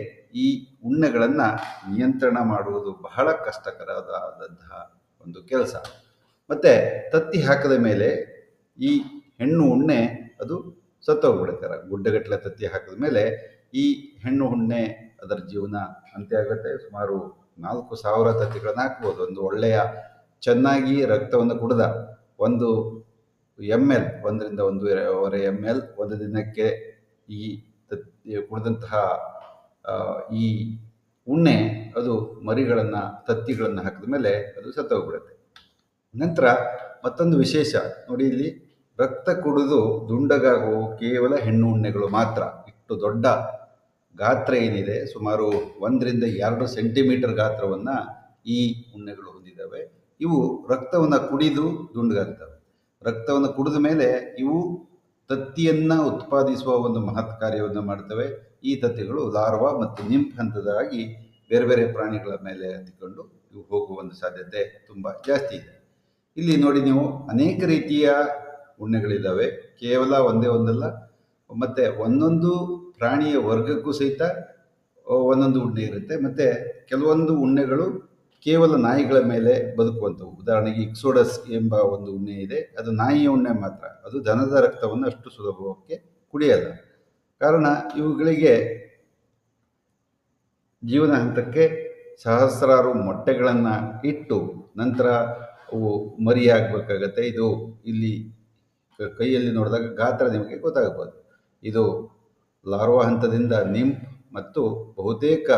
ಈ ಉಣ್ಣೆಗಳನ್ನು ನಿಯಂತ್ರಣ ಮಾಡುವುದು ಬಹಳ ಕಷ್ಟಕರವಾದಂತಹ ಒಂದು ಕೆಲಸ. ಮತ್ತು ತತ್ತಿ ಹಾಕಿದ ಮೇಲೆ ಈ ಹೆಣ್ಣು ಉಣ್ಣೆ ಅದು ಸತ್ತೋಗ್ಬಿಡುತ್ತೆ. ಗುಡ್ಡಗಟ್ಟಲೆ ತತ್ತಿ ಹಾಕಿದ ಮೇಲೆ ಈ ಹೆಣ್ಣು ಉಣ್ಣೆ ಅದರ ಜೀವನ ಅಂತ್ಯ ಆಗುತ್ತೆ. ಸುಮಾರು 4000 ತತ್ತಿಗಳನ್ನು ಹಾಕ್ಬೋದು. ಒಂದು ಒಳ್ಳೆಯ ಚೆನ್ನಾಗಿ ರಕ್ತವನ್ನು ಕುಡಿದ 1 ml 1 ರಿಂದ 1.5 ml ಒಂದು ದಿನಕ್ಕೆ ಈ ಕುಡಿದಂತಹ ಈ ಉಣ್ಣೆ ಅದು ಮರಿಗಳನ್ನು ತತ್ತಿಗಳನ್ನು ಹಾಕಿದ ಮೇಲೆ ಅದು ಸತ್ತೋಗ್ಬಿಡುತ್ತೆ. ನಂತರ ಮತ್ತೊಂದು ವಿಶೇಷ ನೋಡಿ, ಇಲ್ಲಿ ರಕ್ತ ಕುಡಿದು ದುಂಡಗಾಗುವ ಕೇವಲ ಹೆಣ್ಣು ಉಣ್ಣೆಗಳು ಮಾತ್ರ. ಇಷ್ಟು ದೊಡ್ಡ ಗಾತ್ರ ಏನಿದೆ, ಸುಮಾರು 1 ರಿಂದ 2 ಸೆಂಟಿಮೀಟರ್ ಗಾತ್ರವನ್ನು ಈ ಉಣ್ಣೆಗಳು ಹೊಂದಿದ್ದಾವೆ. ಇವು ರಕ್ತವನ್ನು ಕುಡಿದು ದುಂಡಗಾಗ್ತವೆ. ರಕ್ತವನ್ನು ಕುಡಿದ ಮೇಲೆ ಇವು ತತ್ತಿಯನ್ನು ಉತ್ಪಾದಿಸುವ ಒಂದು ಮಹತ್ ಕಾರ್ಯವನ್ನು ಮಾಡ್ತವೆ. ಈ ತತ್ತಿಗಳು ಲಾರ್ವಾ ಮತ್ತು ನಿಂಫ್ ಹಂತದಾಗಿ ಬೇರೆ ಬೇರೆ ಪ್ರಾಣಿಗಳ ಮೇಲೆ ಹತ್ತಿಕೊಂಡು ಇವು ಹೋಗುವ ಒಂದು ಸಾಧ್ಯತೆ ತುಂಬ ಜಾಸ್ತಿ ಇದೆ. ಇಲ್ಲಿ ನೋಡಿ, ನೀವು ಅನೇಕ ರೀತಿಯ ಉಣ್ಣೆಗಳಿದ್ದಾವೆ. ಕೇವಲ ಒಂದೇ ಒಂದಲ್ಲ, ಮತ್ತು ಒಂದೊಂದು ಪ್ರಾಣಿಯ ವರ್ಗಕ್ಕೂ ಸಹಿತ ಒಂದೊಂದು ಉಣ್ಣೆ ಇರುತ್ತೆ. ಮತ್ತು ಕೆಲವೊಂದು ಉಣ್ಣೆಗಳು ಕೇವಲ ನಾಯಿಗಳ ಮೇಲೆ ಬದುಕುವಂಥವು. ಉದಾಹರಣೆಗೆ ಇಕ್ಸೋಡಸ್ ಎಂಬ ಒಂದು ಉಣ್ಣೆ ಇದೆ. ಅದು ನಾಯಿಯ ಉಣ್ಣೆ ಮಾತ್ರ. ಅದು ದನದ ರಕ್ತವನ್ನು ಅಷ್ಟು ಸುಲಭಕ್ಕೆ ಕುಡಿಯಲ್ಲ. ಕಾರಣ ಇವುಗಳಿಗೆ ಜೀವನ ಹಂತಕ್ಕೆ ಸಹಸ್ರಾರು ಮೊಟ್ಟೆಗಳನ್ನು ಇಟ್ಟು ನಂತರ ಅವು ಮರಿಯಾಗಬೇಕಾಗತ್ತೆ. ಇದು ಇಲ್ಲಿ ಕೈಯಲ್ಲಿ ನೋಡಿದಾಗ ಗಾತ್ರ ನಿಮಗೆ ಗೊತ್ತಾಗಬಹುದು. ಇದು ಲಾರ್ವಾ ಹಂತದಿಂದ ನಿಂಪ್ ಮತ್ತು ಬಹುತೇಕ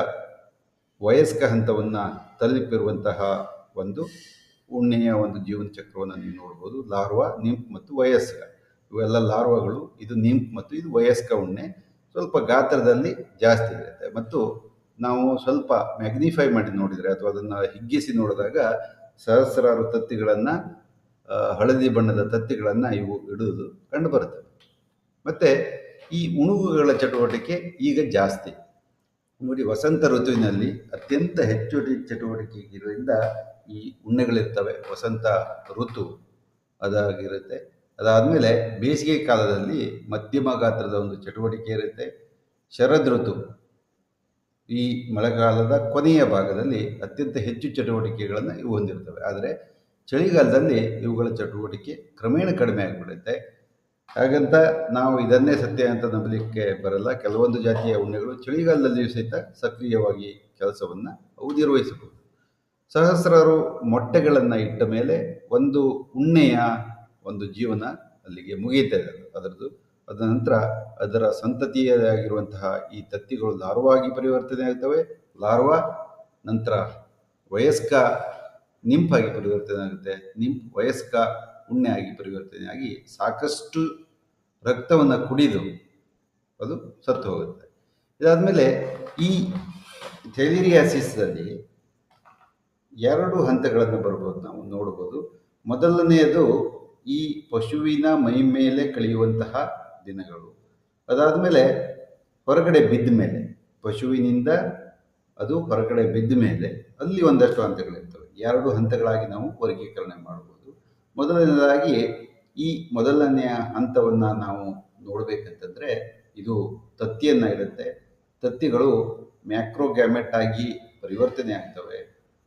ವಯಸ್ಕ ಹಂತವನ್ನು ತಲುಪಿರುವಂತಹ ಒಂದು ಉಣ್ಣೆಯ ಒಂದು ಜೀವನ ಚಕ್ರವನ್ನು ನೀವು ನೋಡ್ಬೋದು. ಲಾರ್ವಾ, ನಿಂಪ್ ಮತ್ತು ವಯಸ್ಕ ಇವೆಲ್ಲ ಲಾರ್ವಾಗಳು. ಇದು ನಿಂಪ್ ಮತ್ತು ಇದು ವಯಸ್ಕ ಉಣ್ಣೆ. ಸ್ವಲ್ಪ ಗಾತ್ರದಲ್ಲಿ ಜಾಸ್ತಿ ಇರುತ್ತೆ ಮತ್ತು ನಾವು ಸ್ವಲ್ಪ ಮ್ಯಾಗ್ನಿಫೈ ಮಾಡಿ ನೋಡಿದರೆ ಅಥವಾ ಅದನ್ನು ಹಿಗ್ಗಿಸಿ ನೋಡಿದಾಗ ಸಹಸ್ರಾರು ತತ್ತಿಗಳನ್ನು, ಹಳದಿ ಬಣ್ಣದ ತತ್ತಿಗಳನ್ನು ಇವು ಇಡುವುದು ಕಂಡುಬರುತ್ತವೆ. ಮತ್ತು ಈ ಉಣುಗುಗಳ ಚಟುವಟಿಕೆ ಈಗ ಜಾಸ್ತಿ ನೋಡಿ. ವಸಂತ ಋತುವಿನಲ್ಲಿ ಅತ್ಯಂತ ಹೆಚ್ಚು ಚಟುವಟಿಕೆ ಇರೋದ್ರಿಂದ ಈ ಉಣ್ಣೆಗಳಿರ್ತವೆ. ವಸಂತ ಋತು ಅದಾಗಿರುತ್ತೆ. ಅದಾದಮೇಲೆ ಬೇಸಿಗೆ ಕಾಲದಲ್ಲಿ ಮಧ್ಯಮ ಗಾತ್ರದ ಒಂದು ಚಟುವಟಿಕೆ ಇರುತ್ತೆ. ಶರದ್ ಋತು ಈ ಮಳೆಗಾಲದ ಕೊನೆಯ ಭಾಗದಲ್ಲಿ ಅತ್ಯಂತ ಹೆಚ್ಚು ಚಟುವಟಿಕೆಗಳನ್ನು ಇವು ಹೊಂದಿರ್ತವೆ. ಆದರೆ ಚಳಿಗಾಲದಲ್ಲಿ ಇವುಗಳ ಚಟುವಟಿಕೆ ಕ್ರಮೇಣ ಕಡಿಮೆ ಆಗಿಬಿಡುತ್ತೆ. ಹಾಗಂತ ನಾವು ಇದನ್ನೇ ಸತ್ಯ ಅಂತ ನಂಬಲಿಕ್ಕೆ ಬರಲ್ಲ. ಕೆಲವೊಂದು ಜಾತಿಯ ಉಣ್ಣೆಗಳು ಚಳಿಗಾಲದಲ್ಲಿಯೂ ಸಹಿತ ಸಕ್ರಿಯವಾಗಿ ಕೆಲಸವನ್ನು ಅವು ನಿರ್ವಹಿಸಬಹುದು. ಸಹಸ್ರಾರು ಮೊಟ್ಟೆಗಳನ್ನು ಇಟ್ಟ ಮೇಲೆ ಒಂದು ಉಣ್ಣೆಯ ಒಂದು ಜೀವನ ಅಲ್ಲಿಗೆ ಮುಗಿಯುತ್ತದೆ ಅದರದ್ದು. ಅದ ನಂತರ ಅದರ ಸಂತತಿಯಾಗಿರುವಂತಹ ಈ ತತ್ತಿಗಳು ಲಾರ್ವಾಗಿ ಪರಿವರ್ತನೆ ಆಗ್ತವೆ. ಲಾರ್ವಾ ನಂತರ ವಯಸ್ಕ ನಿಂಪಾಗಿ ಪರಿವರ್ತನೆ ಆಗುತ್ತೆ. ನಿಂಪ್ ವಯಸ್ಕ ಉಣ್ಣೆ ಆಗಿ ಪರಿವರ್ತನೆ ಆಗಿ ಸಾಕಷ್ಟು ರಕ್ತವನ್ನು ಕುಡಿದು ಅದು ಸತ್ತು ಹೋಗುತ್ತೆ. ಇದಾದಮೇಲೆ ಈ ಥೈಲೇರಿಯಾಸಿಸ್ನಲ್ಲಿ 2 ಹಂತಗಳನ್ನು ಬರ್ಬೋದು, ನಾವು ನೋಡ್ಬೋದು. ಮೊದಲನೆಯದು ಈ ಪಶುವಿನ ಮೈ ಮೇಲೆ ಕಳೆಯುವಂತಹ ದಿನಗಳು. ಅದಾದಮೇಲೆ ಹೊರಗಡೆ ಬಿದ್ದ ಮೇಲೆ, ಪಶುವಿನಿಂದ ಅದು ಹೊರಗಡೆ ಬಿದ್ದ ಮೇಲೆ ಅಲ್ಲಿ ಒಂದಷ್ಟು ಹಂತಗಳಿರ್ತವೆ. 2 ಹಂತಗಳಾಗಿ ನಾವು ವರ್ಗೀಕರಣ ಮಾಡ್ಬೋದು. ಮೊದಲನೇದಾಗಿ ಈ ಮೊದಲನೆಯ ಹಂತವನ್ನು ನಾವು ನೋಡಬೇಕಂತಂದರೆ ಇದು ತತ್ತಿಯನ್ನು ಇರುತ್ತೆ. ತತ್ತಿಗಳು ಮ್ಯಾಕ್ರೋಗ್ಯಾಮೆಟ್ ಆಗಿ ಪರಿವರ್ತನೆ ಆಗ್ತವೆ.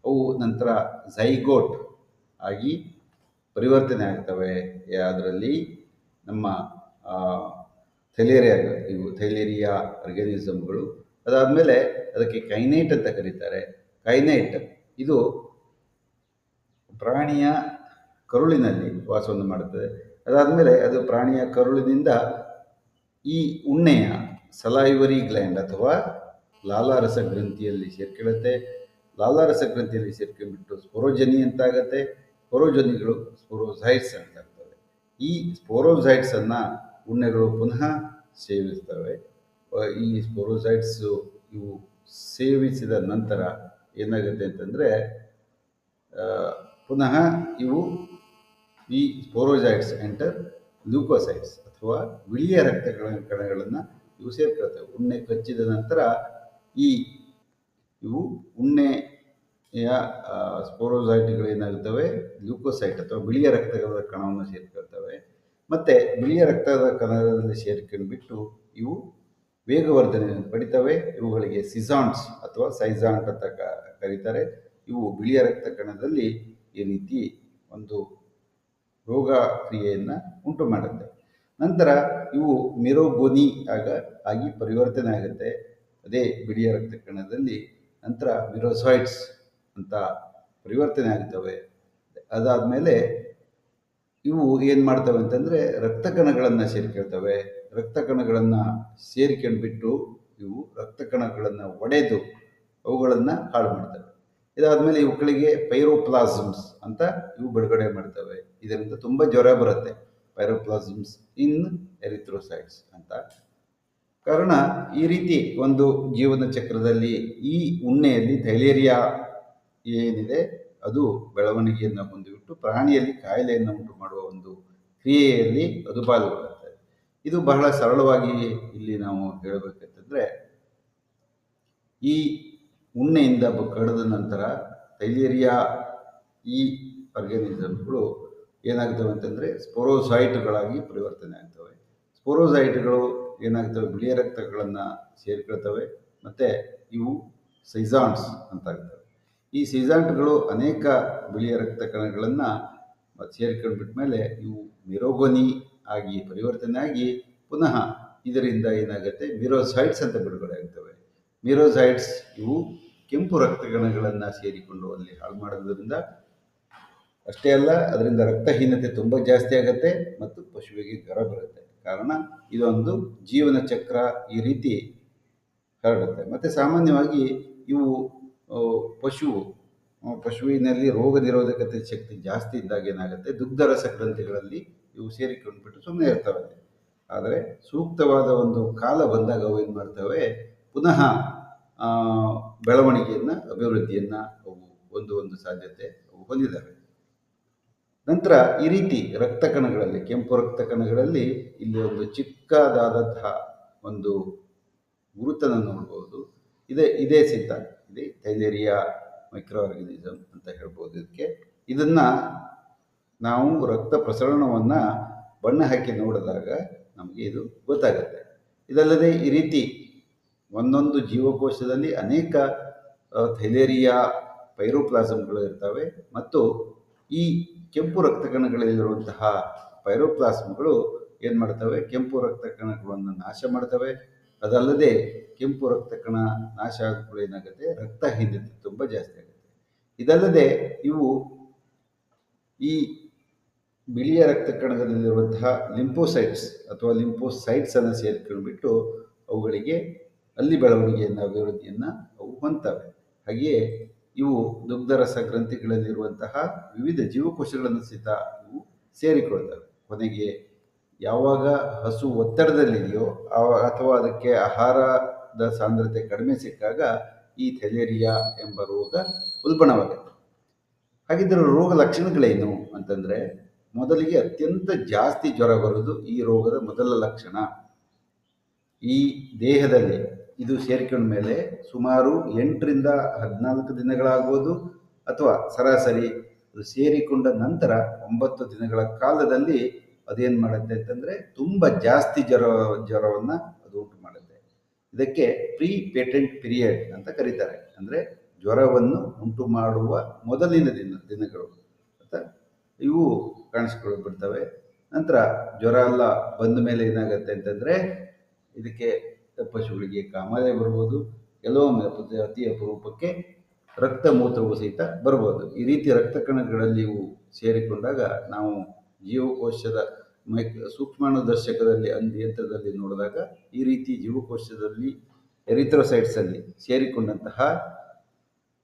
ಅವು ನಂತರ ಝೈಗೋಟ್ ಆಗಿ ಪರಿವರ್ತನೆ ಆಗ್ತವೆ. ಅದರಲ್ಲಿ ನಮ್ಮ ಥೈಲೇರಿಯಾ ಆರ್ಗ್ಯಾನಿಸಮ್ಗಳು. ಅದಾದಮೇಲೆ ಅದಕ್ಕೆ ಕೈನೈಟ್ ಅಂತ ಕರೀತಾರೆ. ಕೈನೈಟ್ ಇದು ಪ್ರಾಣಿಯ ಕರುಳಿನಲ್ಲಿ ವಾಸವನ್ನು ಮಾಡುತ್ತದೆ. ಅದಾದಮೇಲೆ ಅದು ಪ್ರಾಣಿಯ ಕರುಳಿನಿಂದ ಈ ಉಣ್ಣೆಯ ಸಲೈವರಿ ಗ್ಲ್ಯಾಂಡ್ ಅಥವಾ ಲಾಲಾರಸ ಗ್ರಂಥಿಯಲ್ಲಿ ಸೇರ್ಕೊಳ್ಳುತ್ತೆ. ಲಾಲಾರಸ ಗ್ರಂಥಿಯಲ್ಲಿ ಸೇರ್ಕೊಂಡ್ಬಿಟ್ಟು ಸ್ಪೊರೋಜನಿ ಅಂತಾಗತ್ತೆ. ಸ್ಪೊರೋಜನಿಗಳು ಸ್ಪೊರೋಸೈಟ್ಸ್ ಅಂತಾಗ್ತವೆ. ಈ ಸ್ಪೊರೋಸೈಟ್ಸನ್ನು ಉಣ್ಣೆಗಳು ಪುನಃ ಸೇವಿಸ್ತವೆ. ಈ ಸ್ಪೊರೋಸೈಟ್ಸು ಇವು ಸೇವಿಸಿದ ನಂತರ ಏನಾಗುತ್ತೆ ಅಂತಂದರೆ ಪುನಃ ಇವು ಈ ಸ್ಪೊರೋಸೈಟ್ಸ್ ಎಂಟರ್ ಲ್ಯೂಕೋಸೈಟ್ಸ್ ಅಥವಾ ಬಿಳಿಯ ರಕ್ತ ಕಣಗಳನ್ನು ಇವು ಸೇರ್ಕೊಳ್ತವೆ. ಉಣ್ಣೆ ಕಚ್ಚಿದ ನಂತರ ಇವು ಉಣ್ಣೆಯ ಸ್ಪೊರೋಸೈಟ್ಗಳು ಏನಾಗುತ್ತವೆ, ಲ್ಯೂಕೋಸೈಟ್ ಅಥವಾ ಬಿಳಿಯ ರಕ್ತದ ಕಣವನ್ನು ಸೇರ್ಕೊಳ್ತವೆ. ಮತ್ತು ಬಿಳಿಯ ರಕ್ತದ ಕಣದಲ್ಲಿ ಸೇರ್ಕೊಂಡ್ಬಿಟ್ಟು ಇವು ವೇಗವರ್ಧನೆಯನ್ನು ಪಡಿತವೆ. ಇವುಗಳಿಗೆ ಸಿಸಾಂಟ್ಸ್ ಅಥವಾ ಸೈಸಾಂಟ್ ಅಂತ ಕರೀತಾರೆ. ಇವು ಬಿಳಿಯ ರಕ್ತ ಕಣದಲ್ಲಿ ಈ ರೀತಿ ಒಂದು ರೋಗ ಕ್ರಿಯೆಯನ್ನು ಉಂಟು ಮಾಡುತ್ತೆ. ನಂತರ ಇವು ಮಿರೋಗೊನಿ ಆಗಿ ಪರಿವರ್ತನೆ ಆಗುತ್ತೆ ಅದೇ ಬಿಳಿಯ ರಕ್ತ ಕಣದಲ್ಲಿ. ನಂತರ ಮಿರೋಸಾಯ್ಟ್ಸ್ ಅಂತ ಪರಿವರ್ತನೆ ಆಗ್ತವೆ. ಅದಾದಮೇಲೆ ಇವು ಏನು ಮಾಡ್ತವೆ ಅಂತಂದರೆ ರಕ್ತ ಕಣಗಳನ್ನು ಸೇರ್ಕೊಳ್ತವೆ. ರಕ್ತ ಕಣಗಳನ್ನು ಸೇರ್ಕೊಂಡ್ಬಿಟ್ಟು ಇವು ರಕ್ತ ಕಣಗಳನ್ನು ಒಡೆದು ಅವುಗಳನ್ನು ಹಾಳು ಮಾಡ್ತವೆ. ಇದಾದಮೇಲೆ ಇವುಗಳಿಗೆ ಪೈರೋಪ್ಲಾಸಮ್ಸ್ ಅಂತ ಇವು ಬಿಡುಗಡೆ ಮಾಡ್ತವೆ. ಇದರಿಂದ ತುಂಬ ಜ್ವರ ಬರುತ್ತೆ. ಪೈರೋಪ್ಲಾಸಮ್ಸ್ ಇನ್ ಎರಿಥ್ರೋಸೈಟ್ಸ್ ಅಂತ. ಕಾರಣ ಈ ರೀತಿ ಒಂದು ಜೀವನ ಚಕ್ರದಲ್ಲಿ ಈ ಉಣ್ಣೆಯಲ್ಲಿ ಥೈಲೇರಿಯಾ ಏನಿದೆ ಅದು ಬೆಳವಣಿಗೆಯನ್ನು ಹೊಂದಿಬಿಟ್ಟು ಪ್ರಾಣಿಯಲ್ಲಿ ಕಾಯಿಲೆಯನ್ನು ಉಂಟು ಮಾಡುವ ಒಂದು ಕ್ರಿಯೆಯಲ್ಲಿ ಅದು ಪಾಲ್ಗೊಳ್ಳುತ್ತದೆ. ಇದು ಬಹಳ ಸರಳವಾಗಿ ಇಲ್ಲಿ ನಾವು ಹೇಳಬೇಕಂತಂದರೆ, ಈ ಉಣ್ಣೆಯಿಂದ ಕಡಿದ ನಂತರ ಥೈಲೇರಿಯಾ ಈ ಆರ್ಗ್ಯಾನಿಸಮ್ಗಳು ಏನಾಗ್ತವೆ ಅಂತಂದರೆ ಸ್ಪೊರೋಸೈಟ್ಗಳಾಗಿ ಪರಿವರ್ತನೆ ಆಗ್ತವೆ. ಸ್ಪೊರೋಸೈಟ್ಗಳು ಏನಾಗ್ತವೆ, ಬಿಳಿಯ ರಕ್ತಗಳನ್ನು ಸೇರ್ಕೊಳ್ತವೆ ಮತ್ತು ಇವು ಸೈಸಾಂಟ್ಸ್ ಅಂತಾಗ್ತವೆ. ಈ ಸೈಸಾಂಟ್ಗಳು ಅನೇಕ ಬಿಳಿಯ ರಕ್ತ ಕಣಗಳನ್ನು ಸೇರ್ಕೊಂಡ್ಬಿಟ್ಟ ಮೇಲೆ ಇವು ಮಿರೋಗೊನಿ ಆಗಿ ಪರಿವರ್ತನೆ ಆಗಿ ಪುನಃ ಇದರಿಂದ ಏನಾಗುತ್ತೆ, ಮಿರೋಸೈಟ್ಸ್ ಅಂತ ಬಿಡುಗಡೆ ಆಗ್ತವೆ. ಮಿರೋಸೈಟ್ಸ್ ಇವು ಕೆಂಪು ರಕ್ತ ಕಣಗಳನ್ನು ಸೇರಿಕೊಂಡು ಅಲ್ಲಿ ಹಾಳು ಮಾಡೋದ್ರಿಂದ ಅಷ್ಟೇ ಅಲ್ಲ, ಅದರಿಂದ ರಕ್ತಹೀನತೆ ತುಂಬ ಜಾಸ್ತಿ ಆಗುತ್ತೆ ಮತ್ತು ಪಶುವಿಗೆ ಜ್ವರ ಬರುತ್ತೆ. ಕಾರಣ ಇದೊಂದು ಜೀವನ ಚಕ್ರ ಈ ರೀತಿ ಹರಡುತ್ತೆ. ಮತ್ತು ಸಾಮಾನ್ಯವಾಗಿ ಇವು ಆ, ಪಶುವಿನಲ್ಲಿ ರೋಗ ನಿರೋಧಕತೆ ಶಕ್ತಿ ಜಾಸ್ತಿ ಇದ್ದಾಗ ಏನಾಗುತ್ತೆ, ದುಗ್ಧರಸ ಗ್ರಂಥಿಗಳಲ್ಲಿ ಇವು ಸೇರಿಕೊಂಡ್ಬಿಟ್ಟು ಸುಮ್ಮನೆ ಇರ್ತವೆ. ಆದರೆ ಸೂಕ್ತವಾದ ಒಂದು ಕಾಲ ಬಂದಾಗ ಅವು ಏನು ಮಾಡ್ತವೆ, ಪುನಃ ಆ, ಬೆಳವಣಿಗೆಯನ್ನು ಅಭಿವೃದ್ಧಿಯನ್ನು ಅವು ಒಂದು ಸಾಧ್ಯತೆ ಅವು ಹೊಂದಿದ್ದಾವೆ. ನಂತರ ಈ ರೀತಿ ರಕ್ತ ಕಣಗಳಲ್ಲಿ, ಕೆಂಪು ರಕ್ತ ಕಣಗಳಲ್ಲಿ ಇಲ್ಲಿ ಒಂದು ಚಿಕ್ಕದಾದಂತಹ ಒಂದು ಗುರುತನ್ನು ನೋಡ್ಬೋದು. ಇದೇ ಸಿದ್ಧ, ಇದೆ ಥೈಲೇರಿಯಾ ಮೈಕ್ರೋ ಆರ್ಗನಿಸಮ್ ಅಂತ ಹೇಳ್ಬೋದು ಇದಕ್ಕೆ. ಇದನ್ನು ನಾವು ರಕ್ತ ಪ್ರಸರಣವನ್ನು ಬಣ್ಣ ಹಾಕಿ ನೋಡಿದಾಗ ನಮಗೆ ಇದು ಗೊತ್ತಾಗುತ್ತೆ. ಇದಲ್ಲದೆ ಈ ರೀತಿ ಒಂದೊಂದು ಜೀವಕೋಶದಲ್ಲಿ ಅನೇಕ ಥೈಲೇರಿಯಾ ಪೈರೋಪ್ಲಾಸಮ್ಗಳು ಇರ್ತವೆ ಮತ್ತು ಈ ಕೆಂಪು ರಕ್ತ ಕಣಗಳಲ್ಲಿರುವಂತಹ ಪೈರೋಪ್ಲಾಸ್ಮ್ಗಳು ಏನು ಮಾಡ್ತವೆ, ಕೆಂಪು ರಕ್ತ ಕಣಗಳನ್ನು ನಾಶ ಮಾಡ್ತವೆ. ಅದಲ್ಲದೆ ಕೆಂಪು ರಕ್ತ ಕಣ ನಾಶ ಆಗೋದು ಏನಾಗುತ್ತೆ, ರಕ್ತಹೀನತೆ ತುಂಬ ಜಾಸ್ತಿ ಆಗುತ್ತೆ. ಇದಲ್ಲದೆ ಇವು ಈ ಬಿಳಿಯ ರಕ್ತ ಕಣದಲ್ಲಿರುವಂತಹ ಲಿಂಫೋಸೈಟ್ಸ್ ಅಥವಾ ಲಿಂಫೋಸೈಟ್ಸನ್ನು ಸೇರಿಕೊಂಡ್ಬಿಟ್ಟು ಅವುಗಳಿಗೆ ಅಲ್ಲಿ ಬೆಳವಣಿಗೆಯನ್ನು ಅಭಿವೃದ್ಧಿಯನ್ನು ಅವು ಹೊಂದ್ತವೆ. ಹಾಗೆಯೇ ಇವು ದುಗ್ಧರಸ ಗ್ರಂಥಿಗಳಲ್ಲಿರುವಂತಹ ವಿವಿಧ ಜೀವಕೋಶಗಳನ್ನು ಸಹಿತ ಇವು ಸೇರಿಕೊಳ್ತವೆ. ಕೊನೆಗೆ ಯಾವಾಗ ಹಸು ಒತ್ತಡದಲ್ಲಿದೆಯೋ ಅಥವಾ ಅದಕ್ಕೆ ಆಹಾರದ ಸಾಂದ್ರತೆ ಕಡಿಮೆ ಸಿಕ್ಕಾಗ ಈ ಥೈಲೇರಿಯಾ ಎಂಬ ರೋಗ ಉಲ್ಬಣವಾಗುತ್ತೆ. ಹಾಗಿದ್ದರೆ ರೋಗ ಲಕ್ಷಣಗಳೇನು ಅಂತಂದರೆ, ಮೊದಲಿಗೆ ಅತ್ಯಂತ ಜಾಸ್ತಿ ಜ್ವರ ಬರೋದು ಈ ರೋಗದ ಮೊದಲ ಲಕ್ಷಣ. ಈ ದೇಹದಲ್ಲಿ ಇದು ಸೇರಿಕೊಂಡ ಮೇಲೆ ಸುಮಾರು 8ರಿಂದ 14 ದಿನಗಳಾಗ್ಬೋದು, ಅಥವಾ ಸರಾಸರಿ ಅದು ಸೇರಿಕೊಂಡ ನಂತರ 9 ದಿನಗಳ ಕಾಲದಲ್ಲಿ ಅದೇನು ಮಾಡುತ್ತೆ ಅಂತಂದರೆ ತುಂಬ ಜಾಸ್ತಿ ಜ್ವರವನ್ನು ಅದು ಉಂಟು ಮಾಡುತ್ತೆ. ಇದಕ್ಕೆ ಪ್ರೀ ಪೇಟೆಂಟ್ ಪೀರಿಯಡ್ ಅಂತ ಕರೀತಾರೆ. ಅಂದರೆ ಜ್ವರವನ್ನು ಉಂಟು ಮಾಡುವ ಮೊದಲಿನ ದಿನಗಳು ಅಂತ ಇವು ಕಾಣಿಸ್ಕೊಳ್ಬಿಡ್ತವೆ. ನಂತರ ಜ್ವರ ಎಲ್ಲ ಬಂದ ಮೇಲೆ ಏನಾಗುತ್ತೆ ಅಂತಂದರೆ, ಇದಕ್ಕೆ ಪಶುಗಳಿಗೆ ಕಾಮಾಲೆ ಬರ್ಬೋದು, ಕೆಲವೊಮ್ಮೆ ಅತಿ ಅಪರೂಪಕ್ಕೆ ರಕ್ತ ಮೂತ್ರವು ಸಹಿತ ಬರ್ಬೋದು. ಈ ರೀತಿ ರಕ್ತ ಕಣಗಳಲ್ಲಿ ಇವು ಸೇರಿಕೊಂಡಾಗ ನಾವು ಜೀವಕೋಶದ ಸೂಕ್ಷ್ಮಾಣುದರ್ಶಕದಲ್ಲಿ ಯಂತ್ರದಲ್ಲಿ ನೋಡಿದಾಗ ಈ ರೀತಿ ಜೀವಕೋಶದಲ್ಲಿ ಎರಿಥ್ರೋಸೈಟ್ಸಲ್ಲಿ ಸೇರಿಕೊಂಡಂತಹ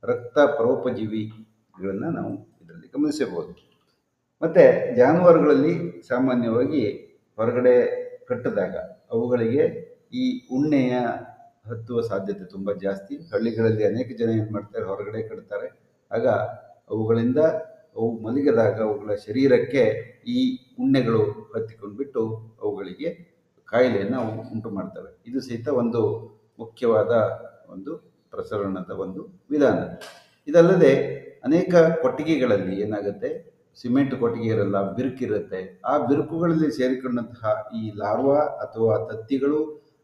ರಕ್ತ ಪರೋಪಜೀವಿಗಳನ್ನು ನಾವು ಇದರಲ್ಲಿ ಗಮನಿಸಬಹುದು. ಮತ್ತು ಜಾನುವಾರುಗಳಲ್ಲಿ ಸಾಮಾನ್ಯವಾಗಿ ಹೊರಗಡೆ ಕಟ್ಟಿದಾಗ ಅವುಗಳಿಗೆ ಈ ಉಣ್ಣೆಯ ಹತ್ತುವ ಸಾಧ್ಯತೆ ತುಂಬ ಜಾಸ್ತಿ. ಹಳ್ಳಿಗಳಲ್ಲಿ ಅನೇಕ ಜನ ಏನು ಮಾಡ್ತಾರೆ, ಹೊರಗಡೆ ಕಟ್ತಾರೆ. ಆಗ ಅವುಗಳಿಂದ ಅವು ಮಲಗಿದಾಗ ಅವುಗಳ ಶರೀರಕ್ಕೆ ಈ ಉಣ್ಣೆಗಳು ಹತ್ತಿಕೊಂಡ್ಬಿಟ್ಟು ಅವುಗಳಿಗೆ ಕಾಯಿಲೆಯನ್ನು ಅವು ಉಂಟು ಮಾಡ್ತವೆ. ಇದು ಸಹಿತ ಒಂದು ಮುಖ್ಯವಾದ ಒಂದು ಪ್ರಸರಣದ ಒಂದು ವಿಧಾನ. ಇದಲ್ಲದೆ ಅನೇಕ ಕೊಟ್ಟಿಗೆಗಳಲ್ಲಿ ಏನಾಗುತ್ತೆ, ಸಿಮೆಂಟ್ ಕೊಟ್ಟಿಗೆ ಇರಲ್ಲ, ಬಿರುಕಿರುತ್ತೆ. ಆ ಬಿರುಕುಗಳಲ್ಲಿ ಸೇರಿಕೊಂಡಂತಹ ಈ ಲಾರ್ವಾ ಅಥವಾ ತತ್ತಿಗಳು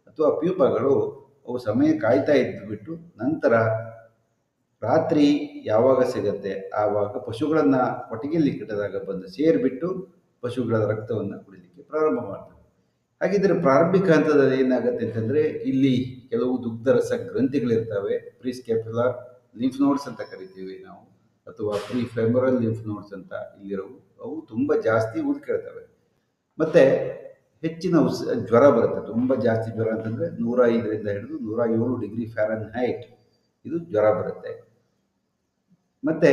ಅಥವಾ ಪ್ಯೂಪಗಳು ಅವು ಸಮಯ ಕಾಯ್ತಾ ಇದ್ದುಬಿಟ್ಟು ನಂತರ ರಾತ್ರಿ ಯಾವಾಗ ಸಿಗತ್ತೆ ಆವಾಗ ಪಶುಗಳನ್ನು ಕೊಟ್ಟಿಗೆಯಲ್ಲಿ ಕಟ್ಟಿದಾಗ ಬಂದು ಸೇರಿಬಿಟ್ಟು ಪಶುಗಳ ರಕ್ತವನ್ನು ಕುಡಿಲಿಕ್ಕೆ ಪ್ರಾರಂಭ ಮಾಡ್ತವೆ. ಹಾಗಿದ್ರೆ ಪ್ರಾರಂಭಿಕ ಹಂತದಲ್ಲಿ ಏನಾಗುತ್ತೆ ಅಂತಂದರೆ, ಇಲ್ಲಿ ಕೆಲವು ದುಗ್ಧರಸ ಗ್ರಂಥಿಗಳಿರ್ತವೆ, ಪ್ರೀಸ್ಕ್ಯಾಪ್ಯುಲರ್ ಲಿಂಫ್ ನೋಡ್ಸ್ ಅಂತ ಕರಿತೀವಿ ನಾವು, ಅಥವಾ ಪ್ರೀಫೆಮರಲ್ ಲಿಂಫ್ ನೋಡ್ಸ್ ಅಂತ ಇಲ್ಲಿರೋವು. ಅವು ತುಂಬ ಜಾಸ್ತಿ ಊದ್ಕೇಳ್ತವೆ. ಮತ್ತು ಹೆಚ್ಚಿನ ಜ್ವರ ಬರುತ್ತೆ. ತುಂಬ ಜಾಸ್ತಿ ಜ್ವರ ಅಂತಂದರೆ 105ರಿಂದ ಹಿಡಿದು 107 ಡಿಗ್ರಿ ಫ್ಯಾರನ್ಹೈಟ್ ಇದು ಜ್ವರ ಬರುತ್ತೆ. ಮತ್ತು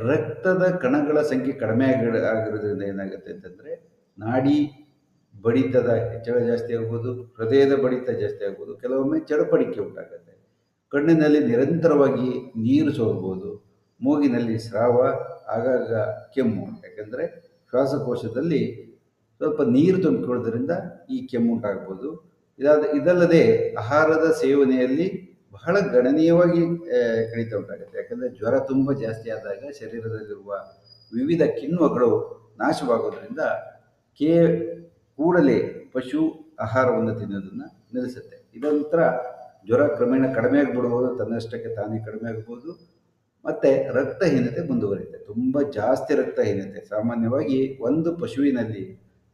ರಕ್ತದ ಕಣಗಳ ಸಂಖ್ಯೆ ಕಡಿಮೆ ಆಗಿರೋದ್ರಿಂದ ಏನಾಗುತ್ತೆ ಅಂತಂದರೆ, ನಾಡಿ ಬಡಿತದ ಹೆಚ್ಚಳ ಜಾಸ್ತಿ ಆಗ್ಬೋದು, ಹೃದಯದ ಬಡಿತ ಜಾಸ್ತಿ ಆಗ್ಬೋದು, ಕೆಲವೊಮ್ಮೆ ಚಡಪಡಿಕೆ ಉಂಟಾಗುತ್ತೆ. ಕಣ್ಣಿನಲ್ಲಿ ನಿರಂತರವಾಗಿ ನೀರು ಸೋರ್ಬೋದು, ಮೂಗಿನಲ್ಲಿ ಸ್ರಾವ, ಆಗಾಗ ಕೆಮ್ಮು. ಯಾಕಂದರೆ ಶ್ವಾಸಕೋಶದಲ್ಲಿ ಸ್ವಲ್ಪ ನೀರು ತುಂಬಿಕೊಳ್ಳೋದ್ರಿಂದ ಈ ಕೆಮ್ಮು ಉಂಟಾಗ್ಬೋದು. ಇದಲ್ಲದೆ ಆಹಾರದ ಸೇವನೆಯಲ್ಲಿ ಬಹಳ ಗಣನೀಯವಾಗಿ ಕಡಿತ ಉಂಟಾಗುತ್ತೆ. ಯಾಕಂದರೆ ಜ್ವರ ತುಂಬ ಜಾಸ್ತಿ ಆದಾಗ ಶರೀರದಲ್ಲಿರುವ ವಿವಿಧ ಕಿಣ್ವಗಳು ನಾಶವಾಗೋದ್ರಿಂದ ಕೂಡಲೇ ಪಶು ಆಹಾರವನ್ನು ತಿನ್ನೋದನ್ನು ನಿಲ್ಲಿಸುತ್ತೆ. ಇದೊಂಥರ ಜ್ವರ ಕ್ರಮೇಣ ಕಡಿಮೆ ಆಗಿಬಿಡ್ಬೋದು, ತನ್ನಷ್ಟಕ್ಕೆ ತಾನೇ ಕಡಿಮೆ ಆಗ್ಬೋದು. ಮತ್ತು ರಕ್ತಹೀನತೆ ಮುಂದುವರಿಯುತ್ತೆ. ತುಂಬ ಜಾಸ್ತಿ ರಕ್ತಹೀನತೆ. ಸಾಮಾನ್ಯವಾಗಿ ಒಂದು ಪಶುವಿನಲ್ಲಿ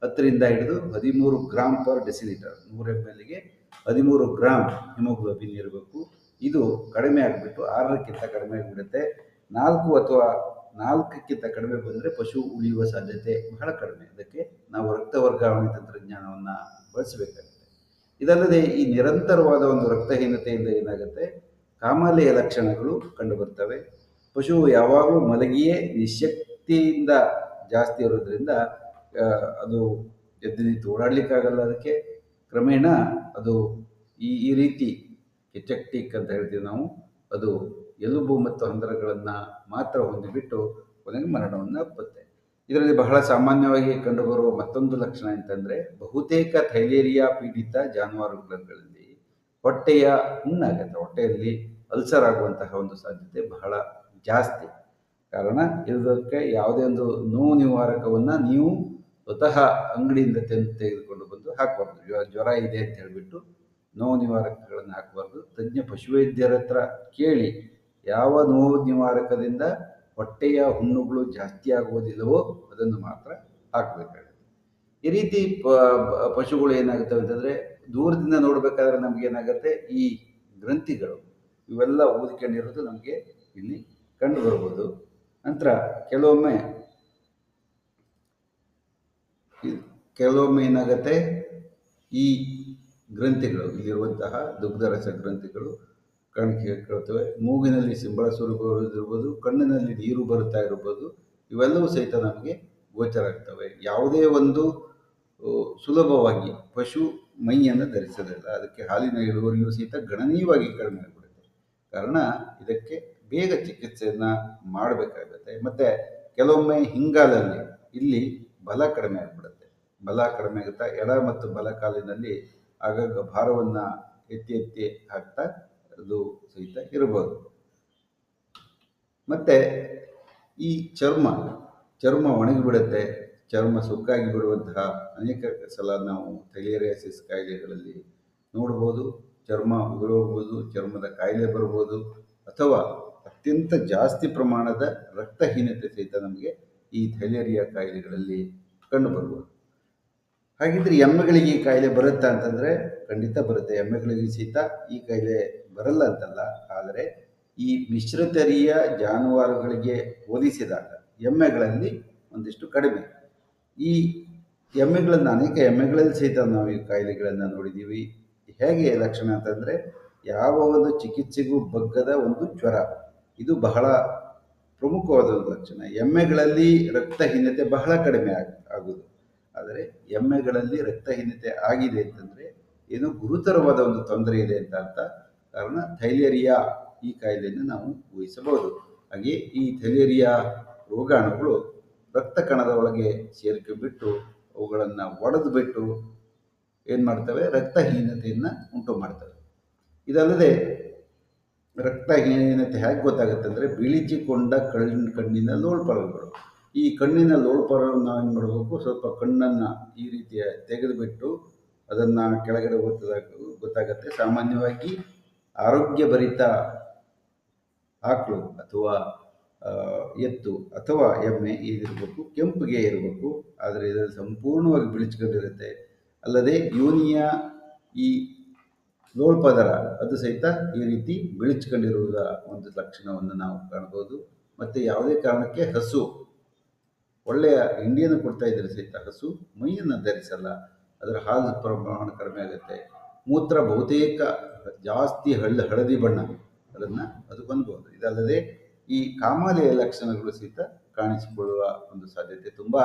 10ರಿಂದ ಹಿಡಿದು 13 gram per decilitre, 100 mlಗೆ 13 gram haemoglobin ಇರಬೇಕು. ಇದು ಕಡಿಮೆ ಆಗಿಬಿಟ್ಟು 6ಕ್ಕಿಂತ ಕಡಿಮೆ ಆಗಿಬಿಡುತ್ತೆ. 4 ಅಥವಾ 4ಕ್ಕಿಂತ ಕಡಿಮೆ ಬಂದರೆ ಪಶು ಉಳಿಯುವ ಸಾಧ್ಯತೆ ಬಹಳ ಕಡಿಮೆ. ಅದಕ್ಕೆ ನಾವು ರಕ್ತ ವರ್ಗಾವಣೆ ತಂತ್ರಜ್ಞಾನವನ್ನು ಬಳಸಬೇಕಾಗುತ್ತೆ. ಇದಲ್ಲದೆ ಈ ನಿರಂತರವಾದ ಒಂದು ರಕ್ತಹೀನತೆಯಿಂದ ಏನಾಗುತ್ತೆ, ಕಾಮಾಲೆಯ ಲಕ್ಷಣಗಳು ಕಂಡುಬರ್ತವೆ. ಪಶು ಯಾವಾಗಲೂ ಮಲಗಿಯೇ ನಿಶ್ಶಕ್ತಿಯಿಂದ ಜಾಸ್ತಿ ಇರೋದ್ರಿಂದ ಅದು ಎದ್ದು ನಿಂತು ಓಡಾಡಲಿಕ್ಕಾಗಲ್ಲ. ಅದಕ್ಕೆ ಕ್ರಮೇಣ ಅದು ಈ ರೀತಿ ಕೆಚಕ್ಟಿಕ್ ಅಂತ ಹೇಳ್ತೀವಿ ನಾವು, ಅದು ಎಲುಬು ಮತ್ತು ಹಂದರಗಳನ್ನು ಮಾತ್ರ ಹೊಂದಿಬಿಟ್ಟು ಕೊನೆಗೆ ಮರಣವನ್ನು ಅಪ್ಪುತ್ತೆ. ಇದರಲ್ಲಿ ಬಹಳ ಸಾಮಾನ್ಯವಾಗಿ ಕಂಡುಬರುವ ಮತ್ತೊಂದು ಲಕ್ಷಣ ಅಂತಂದರೆ, ಬಹುತೇಕ ಥೈಲೇರಿಯಾ ಪೀಡಿತ ಜಾನುವಾರುಗಳಲ್ಲಿ ಹೊಟ್ಟೆಯ ಹುಣ್ಣಾಗುತ್ತೆ. ಹೊಟ್ಟೆಯಲ್ಲಿ ಅಲ್ಸರ್ ಆಗುವಂತಹ ಒಂದು ಸಾಧ್ಯತೆ ಬಹಳ ಜಾಸ್ತಿ. ಕಾರಣ ಇದಕ್ಕೆ ಯಾವುದೇ ಒಂದು ನೋವು ನಿವಾರಕವನ್ನು ನೀವು ಸ್ವತಃ ಅಂಗಡಿಯಿಂದ ತೆಗೆದುಕೊಂಡು ಬಂದು ಹಾಕಬಾರ್ದು. ಜ್ವರ ಇದೆ ಅಂತ ಹೇಳಿಬಿಟ್ಟು ನೋವು ನಿವಾರಕಗಳನ್ನು ಹಾಕಬಾರ್ದು. ತಜ್ಞ ಪಶುವೈದ್ಯರ ಹತ್ರ ಕೇಳಿ ಯಾವ ನೋವು ನಿವಾರಕದಿಂದ ಹೊಟ್ಟೆಯ ಹುಣ್ಣುಗಳು ಜಾಸ್ತಿ ಆಗುವುದಿಲ್ಲವೋ ಅದನ್ನು ಮಾತ್ರ ಹಾಕಬೇಕಾಗುತ್ತೆ. ಈ ರೀತಿ ಪಶುಗಳು ಏನಾಗುತ್ತವೆ ಅಂತಂದರೆ, ದೂರದಿಂದ ನೋಡಬೇಕಾದ್ರೆ ನಮಗೇನಾಗುತ್ತೆ, ಈ ಗ್ರಂಥಿಗಳು ಇವೆಲ್ಲ ಊದಿಕೊಂಡಿರೋದು ನಮಗೆ ಇಲ್ಲಿ ಕಂಡು ಬರ್ಬೋದು. ನಂತರ ಕೆಲವೊಮ್ಮೆ ಏನಾಗುತ್ತೆ, ಈ ಗ್ರಂಥಿಗಳು ಇಲ್ಲಿರುವಂತಹ ದುಗ್ಧರಸ ಗ್ರಂಥಿಗಳು ಕೇಳ್ತವೆ. ಮೂಗಿನಲ್ಲಿ ಸಿಂಬಳ ಸುರು ಬರುವುದಿರ್ಬೋದು, ಕಣ್ಣಿನಲ್ಲಿ ನೀರು ಬರುತ್ತಾ ಇರ್ಬೋದು. ಇವೆಲ್ಲವೂ ಸಹಿತ ನಮಗೆ ಗೋಚರ ಆಗ್ತವೆ. ಯಾವುದೇ ಒಂದು ಸುಲಭವಾಗಿ ಪಶು ಮೈಯನ್ನು ಧರಿಸೋದಿಲ್ಲ. ಅದಕ್ಕೆ ಹಾಲಿನ ಇಳುವರಿಯೂ ಸಹಿತ ಗಣನೀಯವಾಗಿ ಕಡಿಮೆ ಆಗಿಬಿಡುತ್ತೆ. ಕಾರಣ ಇದಕ್ಕೆ ಬೇಗ ಚಿಕಿತ್ಸೆಯನ್ನು ಮಾಡಬೇಕಾಗುತ್ತೆ. ಮತ್ತು ಕೆಲವೊಮ್ಮೆ ಹಿಂಗಾಲಲ್ಲಿ ಇಲ್ಲಿ ಬಲ ಕಡಿಮೆ ಆಗಿಬಿಡುತ್ತೆ. ಬಲ ಕಡಿಮೆ ಆಗುತ್ತಾ ಎಡ ಮತ್ತು ಬಲ ಕಾಲಿನಲ್ಲಿ ಆಗಾಗ ಭಾರವನ್ನು ಎತ್ತಿ ಹಾಕ್ತಾ ಅದು ಸಹಿತ ಇರಬಹುದು. ಮತ್ತು ಈ ಚರ್ಮ ಒಣಗಿಬಿಡುತ್ತೆ. ಚರ್ಮ ಸುಕ್ಕಾಗಿ ಬಿಡುವಂತಹ ಅನೇಕ ಸಲ ನಾವು ಥೈಲೇರಿಯಾಸಿಸ್ ಕಾಯಿಲೆಗಳಲ್ಲಿ ನೋಡ್ಬೋದು. ಚರ್ಮ ಉದುರೋಗ್ಬೋದು, ಚರ್ಮದ ಕಾಯಿಲೆ ಬರ್ಬೋದು, ಅಥವಾ ಅತ್ಯಂತ ಜಾಸ್ತಿ ಪ್ರಮಾಣದ ರಕ್ತಹೀನತೆ ಸಹಿತ ನಮಗೆ ಈ ಥೈಲೇರಿಯಾ ಕಾಯಿಲೆಗಳಲ್ಲಿ ಕಂಡುಬರ್ಬೋದು. ಹಾಗಿದ್ರೆ ಎಮ್ಮೆಗಳಿಗೆ ಈ ಕಾಯಿಲೆ ಬರುತ್ತಾ ಅಂತಂದರೆ ಖಂಡಿತ ಬರುತ್ತೆ. ಎಮ್ಮೆಗಳಿಗೆ ಸಹಿತ ಈ ಕಾಯಿಲೆ ಬರಲ್ಲ ಅಂತಲ್ಲ. ಆದರೆ ಈ ಮಿಶ್ರತಳಿಯ ಜಾನುವಾರುಗಳಿಗೆ ಹೋಲಿಸಿದಾಗ ಎಮ್ಮೆಗಳಲ್ಲಿ ಒಂದಿಷ್ಟು ಕಡಿಮೆ. ಈ ಅನೇಕ ಎಮ್ಮೆಗಳಲ್ಲಿ ಸಹಿತ ನಾವು ಈ ಕಾಯಿಲೆಗಳನ್ನು ನೋಡಿದ್ದೀವಿ. ಹೇಗೆ ಲಕ್ಷಣ ಅಂತಂದರೆ, ಯಾವ ಒಂದು ಚಿಕಿತ್ಸೆಗೂ ಬಗ್ಗದ ಒಂದು ಜ್ವರ, ಇದು ಬಹಳ ಪ್ರಮುಖವಾದ ಒಂದು ಲಕ್ಷಣ. ಎಮ್ಮೆಗಳಲ್ಲಿ ರಕ್ತಹೀನತೆ ಬಹಳ ಕಡಿಮೆ ಆಗುವುದು. ಆದರೆ ಎಮ್ಮೆಗಳಲ್ಲಿ ರಕ್ತಹೀನತೆ ಆಗಿದೆ ಅಂತಂದರೆ ಏನೋ ಗುರುತರವಾದ ಒಂದು ತೊಂದರೆ ಇದೆ ಅಂತ ಅರ್ಥ. ಕಾರಣ ಥೈಲೇರಿಯಾ ಈ ಕಾಯಿಲೆಯನ್ನು ನಾವು ಊಹಿಸಬಹುದು. ಹಾಗೆ ಈ ಥೈಲೇರಿಯಾ ರೋಗಾಣುಗಳು ರಕ್ತ ಕಣದ ಒಳಗೆ ಸೇರಿಕೊಂಡ್ಬಿಟ್ಟು ಅವುಗಳನ್ನು ಒಡೆದು ಬಿಟ್ಟು ಏನು ಮಾಡ್ತವೆ, ರಕ್ತಹೀನತೆಯನ್ನು ಉಂಟು ಮಾಡ್ತವೆ. ಇದಲ್ಲದೆ ರಕ್ತಹೀನತೆ ಹೇಗೆ ಗೊತ್ತಾಗುತ್ತೆ ಅಂದರೆ, ಬಿಳಿಚಿಕೊಂಡ ಕಣ್ಣಿನ ಲೋಳ್ಪರಗಳು. ಈ ಕಣ್ಣಿನ ಲೋಳ್ಪರವನ್ನು ನಾವು ಏನು ಮಾಡಬೇಕು, ಸ್ವಲ್ಪ ಕಣ್ಣನ್ನು ಈ ರೀತಿಯ ತೆಗೆದುಬಿಟ್ಟು ಅದನ್ನು ಕೆಳಗಡೆ ಗೊತ್ತಾಗುತ್ತೆ. ಸಾಮಾನ್ಯವಾಗಿ ಆರೋಗ್ಯಭರಿತ ಆಕಳು ಅಥವಾ ಎತ್ತು ಅಥವಾ ಎಮ್ಮೆ ಇದಿರಬೇಕು, ಕೆಂಪಿಗೆ ಇರಬೇಕು. ಆದರೆ ಇದರಲ್ಲಿ ಸಂಪೂರ್ಣವಾಗಿ ಬಿಳಿಚ್ಕೊಂಡಿರುತ್ತೆ. ಅಲ್ಲದೆ ಯೋನಿಯ ಈ ಲೋಳ್ಪದರ ಅದು ಸಹಿತ ಈ ರೀತಿ ಬಿಳಿಚ್ಕೊಂಡಿರುವುದ ಒಂದು ಲಕ್ಷಣವನ್ನು ನಾವು ಕಾಣ್ಬೋದು. ಮತ್ತು ಯಾವುದೇ ಕಾರಣಕ್ಕೆ ಹಸು ಒಳ್ಳೆಯ ಹಿಂಡಿಯನ್ನು ಕೊಡ್ತಾ ಇದ್ದರೆ ಸಹಿತ ಹಸು ಮೈಯನ್ನು ಧರಿಸಲ್ಲ. ಅದರ ಹಾಲು ಪ್ರಮಾಣ ಕಡಿಮೆ ಆಗುತ್ತೆ. ಮೂತ್ರ ಬಹುತೇಕ ಜಾಸ್ತಿ ಹಳದಿ ಬಣ್ಣ ಅದನ್ನು ಅದು ಹೊಂದ್ಬೋದು. ಇದಲ್ಲದೆ ಈ ಕಾಮಾಲೆಯ ಲಕ್ಷಣಗಳು ಸಹಿತ ಕಾಣಿಸಿಕೊಳ್ಳುವ ಒಂದು ಸಾಧ್ಯತೆ ತುಂಬ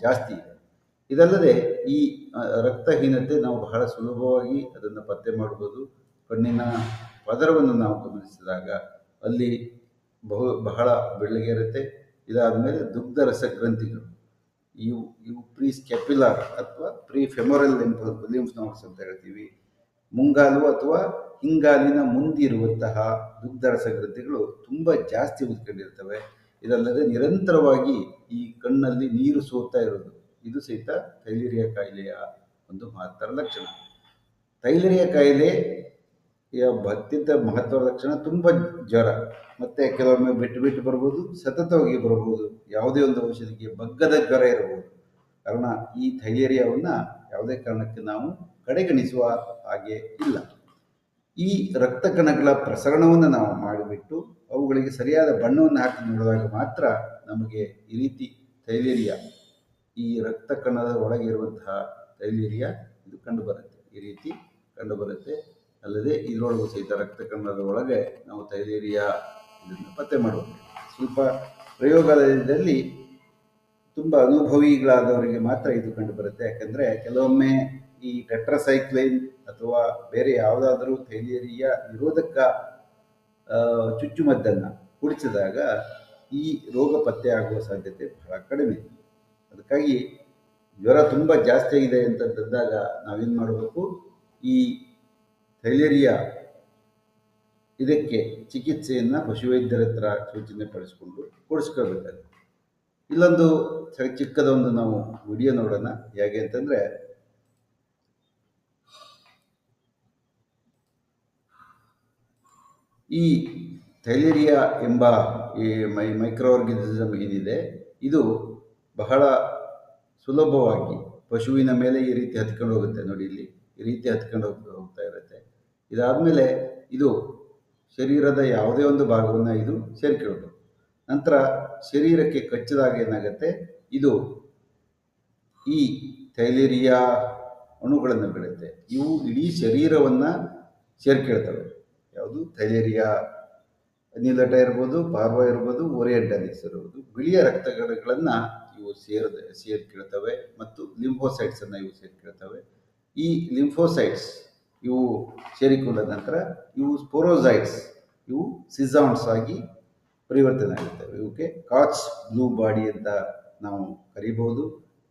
ಜಾಸ್ತಿ ಇದೆ. ಇದಲ್ಲದೆ ಈ ರಕ್ತಹೀನತೆ ನಾವು ಬಹಳ ಸುಲಭವಾಗಿ ಅದನ್ನು ಪತ್ತೆ ಮಾಡ್ಬೋದು. ಕಣ್ಣಿನ ಪದರವನ್ನು ನಾವು ಗಮನಿಸಿದಾಗ ಅಲ್ಲಿ ಬಹಳ ಬೆಳ್ಳಗೆ ಇರುತ್ತೆ. ಇದಾದಮೇಲೆ ದುಗ್ಧರಸ ಗ್ರಂಥಿಗಳು, ಇವು ಪ್ರೀ ಸ್ಕ್ಯಾಪ್ಯುಲಾರ್ ಅಥವಾ ಪ್ರೀ ಫೆಮೊರಲ್ ಲಿಂಫ್ ನೋಡ್ಸ್ ಅಂತ ಹೇಳ್ತೀವಿ. ಮುಂಗಾಲು ಅಥವಾ ಹಿಂಗಾಲಿನ ಮುಂದಿರುವಂತಹ ದುಗ್ಧರಸ ಗ್ರಂಥಿಗಳು ತುಂಬ ಜಾಸ್ತಿ ಉದ್ಕೊಂಡಿರ್ತವೆ. ಇದಲ್ಲದೆ ನಿರಂತರವಾಗಿ ಈ ಕಣ್ಣಲ್ಲಿ ನೀರು ಸೋರ್ತಾ ಇರೋದು, ಇದು ಸಹಿತ ಥೈಲೇರಿಯಾ ಕಾಯಿಲೆಯ ಒಂದು ಮಹತ್ತರ ಲಕ್ಷಣ. ಥೈಲೇರಿಯಾ ಕಾಯಿಲೆಯ ಅತ್ಯಂತ ಮಹತ್ವದ ಲಕ್ಷಣ ತುಂಬ ಜ್ವರ. ಮತ್ತು ಕೆಲವೊಮ್ಮೆ ಬಿಟ್ಟು ಬರ್ಬೋದು, ಸತತವಾಗಿ ಬರ್ಬೋದು. ಯಾವುದೇ ಒಂದು ಔಷಧಿಗೆ ಬಗ್ಗದ ಜ್ವರ ಇರಬಹುದು. ಕಾರಣ ಈ ಥೈಲೇರಿಯಾವನ್ನು ಯಾವುದೇ ಕಾರಣಕ್ಕೆ ನಾವು ಕಡೆಗಣಿಸುವ ಹಾಗೆ ಇಲ್ಲ. ಈ ರಕ್ತ ಕಣಗಳ ಪ್ರಸರಣವನ್ನು ನಾವು ಮಾಡಿಬಿಟ್ಟು ಅವುಗಳಿಗೆ ಸರಿಯಾದ ಬಣ್ಣವನ್ನು ಹಾಕಿ ನೋಡಿದಾಗ ಮಾತ್ರ ನಮಗೆ ಈ ರೀತಿ ಥೈಲೇರಿಯಾ, ಈ ರಕ್ತ ಕಣದ ಒಳಗೆ ಇರುವಂತಹ ಥೈಲೇರಿಯಾ ಇದು ಕಂಡುಬರುತ್ತೆ. ಈ ರೀತಿ ಕಂಡುಬರುತ್ತೆ. ಅಲ್ಲದೆ ಇದರೊಳಗೂ ಸಹಿತ ರಕ್ತ ಕಣದ ಒಳಗೆ ನಾವು ಥೈಲೇರಿಯಾ ಇದನ್ನು ಪತ್ತೆ ಮಾಡಬಹುದು. ಸ್ವಲ್ಪ ಪ್ರಯೋಗಾಲಯದಲ್ಲಿ ತುಂಬ ಅನುಭವಿಗಳಾದವರಿಗೆ ಮಾತ್ರ ಇದು ಕಂಡುಬರುತ್ತೆ. ಯಾಕಂದರೆ ಕೆಲವೊಮ್ಮೆ ಈ ಟೆಟ್ರಾಸೈಕ್ಲೈನ್ ಅಥವಾ ಬೇರೆ ಯಾವುದಾದ್ರೂ ಥೈಲೇರಿಯಾ ನಿರೋಧಕ ಚುಚ್ಚುಮದ್ದನ್ನು ಕುಡಿಸಿದಾಗ ಈ ರೋಗ ಪತ್ತೆ ಆಗುವ ಸಾಧ್ಯತೆ ಬಹಳ ಕಡಿಮೆ. ಅದಕ್ಕಾಗಿ ಜ್ವರ ತುಂಬ ಜಾಸ್ತಿ ಆಗಿದೆ ಅಂತಂದಾಗ ನಾವೇನು ಮಾಡಬೇಕು, ಈ ಥೈಲೇರಿಯಾ ಇದಕ್ಕೆ ಚಿಕಿತ್ಸೆಯನ್ನು ಪಶುವೈದ್ಯರ ಹತ್ರ ಸೂಚನೆ ಪಡಿಸ್ಕೊಂಡು ಕೊಡಿಸ್ಕೋಬೇಕಾಗುತ್ತೆ. ಇಲ್ಲೊಂದು ಚಿಕ್ಕದೊಂದು ನಾವು ವಿಡಿಯೋ ನೋಡೋಣ. ಹೇಗೆ ಅಂತಂದರೆ, ಈ ಥೈಲೇರಿಯಾ ಎಂಬ ಈ ಮೈಕ್ರೋ ಆರ್ಗನಿಸಮ್ ಏನಿದೆ, ಇದು ಬಹಳ ಸುಲಭವಾಗಿ ಪಶುವಿನ ಮೇಲೆ ಈ ರೀತಿ ಹತ್ಕೊಂಡು ಹೋಗುತ್ತೆ. ನೋಡಿ, ಇಲ್ಲಿ ಈ ರೀತಿ ಹತ್ಕೊಂಡು ಹೋಗ್ತಾ ಇರುತ್ತೆ. ಇದಾದಮೇಲೆ ಇದು ಶರೀರದ ಯಾವುದೇ ಒಂದು ಭಾಗವನ್ನು ಇದು ಸೇರಿಕೊಳ್ಳಬಹುದು. ನಂತರ ಶರೀರಕ್ಕೆ ಕಚ್ಚಿದಾಗ ಏನಾಗುತ್ತೆ, ಇದು ಈ ಥೈಲೇರಿಯಾ ಅಣುಗಳನ್ನು ಬಿಡುತ್ತೆ. ಇವು ಇಡೀ ಶರೀರವನ್ನು ಸೇರ್ಕೊಳ್ತವೆ. ಯಾವುದು ಥೈಲೇರಿಯಾ ಅನಿಲಟ ಇರ್ಬೋದು, ಪಾರ್ವ ಇರ್ಬೋದು, ಓರಿಯೆಂಟಾಲಿಸ್ ಇರ್ಬೋದು, ಬಿಳಿಯ ರಕ್ತಕಣಗಳನ್ನು ಇವು ಸೇರ್ಕೊಳ್ತವೆ ಮತ್ತು ಲಿಂಫೋಸೈಟ್ಸನ್ನು ಇವು ಸೇರ್ಕೊಳ್ತವೆ. ಈ ಲಿಂಫೋಸೈಟ್ಸ್ ಇವು ಸೇರಿಕೊಂಡ ನಂತರ ಇವು ಸ್ಪೋರೋಸೈಟ್ಸ್, ಇವು ಸಿಜಾನ್ಸ್ ಆಗಿ ಪರಿವರ್ತನೆ ಆಗುತ್ತವೆ. ಇವಕ್ಕೆ ಕಾಚ್ ಬ್ಲೂ ಬಾಡಿ ಅಂತ ನಾವು ಕರಿಬಹುದು.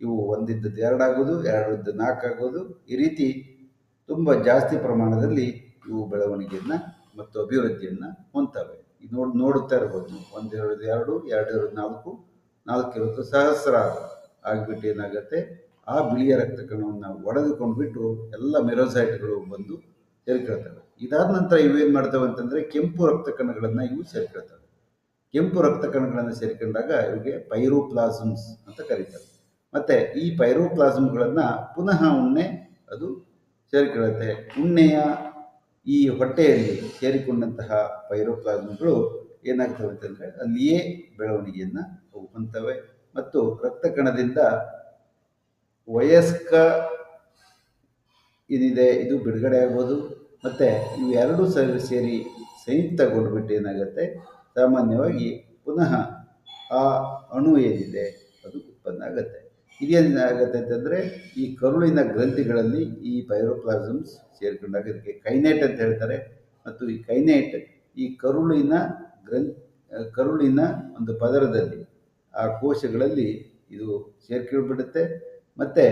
ಇವು ಒಂದಿದ್ದದ್ದು 2 ಆಗೋದು, 2 4 ಆಗೋದು, ಈ ರೀತಿ ತುಂಬ ಜಾಸ್ತಿ ಪ್ರಮಾಣದಲ್ಲಿ ಇವು ಬೆಳವಣಿಗೆಯನ್ನು ಮತ್ತು ಅಭಿವೃದ್ಧಿಯನ್ನು ಹೊಂದ್ತವೆ. ಇದು ನೋಡುತ್ತಾ ಇರ್ಬೋದು, 1 2 2 2 4 4 ಸಹಸ್ರ ಆಗಿಬಿಟ್ಟು ಏನಾಗುತ್ತೆ, ಆ ಬಿಳಿಯ ರಕ್ತ ಕಣವನ್ನು ಒಡೆದುಕೊಂಡ್ಬಿಟ್ಟು ಎಲ್ಲ ಮೆರೋಸೈಟ್ಗಳು ಬಂದು ಸೇರ್ಕೊಳ್ತವೆ. ಇದಾದ ನಂತರ ಇವೇನು ಮಾಡ್ತವೆ ಅಂತಂದರೆ, ಕೆಂಪು ರಕ್ತ ಕಣಗಳನ್ನು ಇವು ಸೇರ್ಕೊಳ್ತವೆ. ಕೆಂಪು ರಕ್ತ ಕಣಗಳನ್ನು ಸೇರಿಕೊಂಡಾಗ ಇವಿಗೆ ಪೈರೋಪ್ಲಾಸಮ್ಸ್ ಅಂತ ಕರೀತಾರೆ. ಮತ್ತು ಈ ಪೈರೋಪ್ಲಾಸಮ್ಗಳನ್ನು ಪುನಃ ಉಣ್ಣೆ ಅದು ಸೇರಿಕೊಳ್ಳುತ್ತೆ. ಉಣ್ಣೆಯ ಈ ಹೊಟ್ಟೆಯಲ್ಲಿ ಸೇರಿಕೊಂಡಂತಹ ಪೈರೋಪ್ಲಾಸಮ್ಗಳು ಏನಾಗ್ತವೆ ಅಂತಂದರೆ ಅಲ್ಲಿಯೇ ಬೆಳವಣಿಗೆಯನ್ನು ಹೊಂದ್ತವೆ ಮತ್ತು ರಕ್ತ ಕಣದಿಂದ ವಯಸ್ಕ ಏನಿದೆ ಇದು ಬಿಡುಗಡೆ ಆಗ್ಬೋದು. ಮತ್ತು ಇವೆರಡೂ ಸೇರಿ ಸಂಯುಕ್ತಗೊಂಡುಬಿಟ್ಟು ಏನಾಗುತ್ತೆ, ಸಾಮಾನ್ಯವಾಗಿ ಪುನಃ ಆ ಅಣು ಏನಿದೆ ಅದು ಉತ್ಪನ್ನ ಆಗುತ್ತೆ. ಇದೇನಾಗುತ್ತೆ ಅಂತಂದರೆ, ಈ ಕರುಳಿನ ಗ್ರಂಥಿಗಳಲ್ಲಿ ಈ ಪೈರೋಪ್ಲಾಸಮ್ಸ್ ಸೇರಿಕೊಂಡಾಗ ಇದಕ್ಕೆ ಕೈನೇಟ್ ಅಂತ ಹೇಳ್ತಾರೆ. ಮತ್ತು ಈ ಕೈನೇಟ್ ಈ ಕರುಳಿನ ಒಂದು ಪದರದಲ್ಲಿ ಆ ಕೋಶಗಳಲ್ಲಿ ಇದು ಸೇರ್ಕೊಂಡ್ಬಿಡುತ್ತೆ. ಮತ್ತು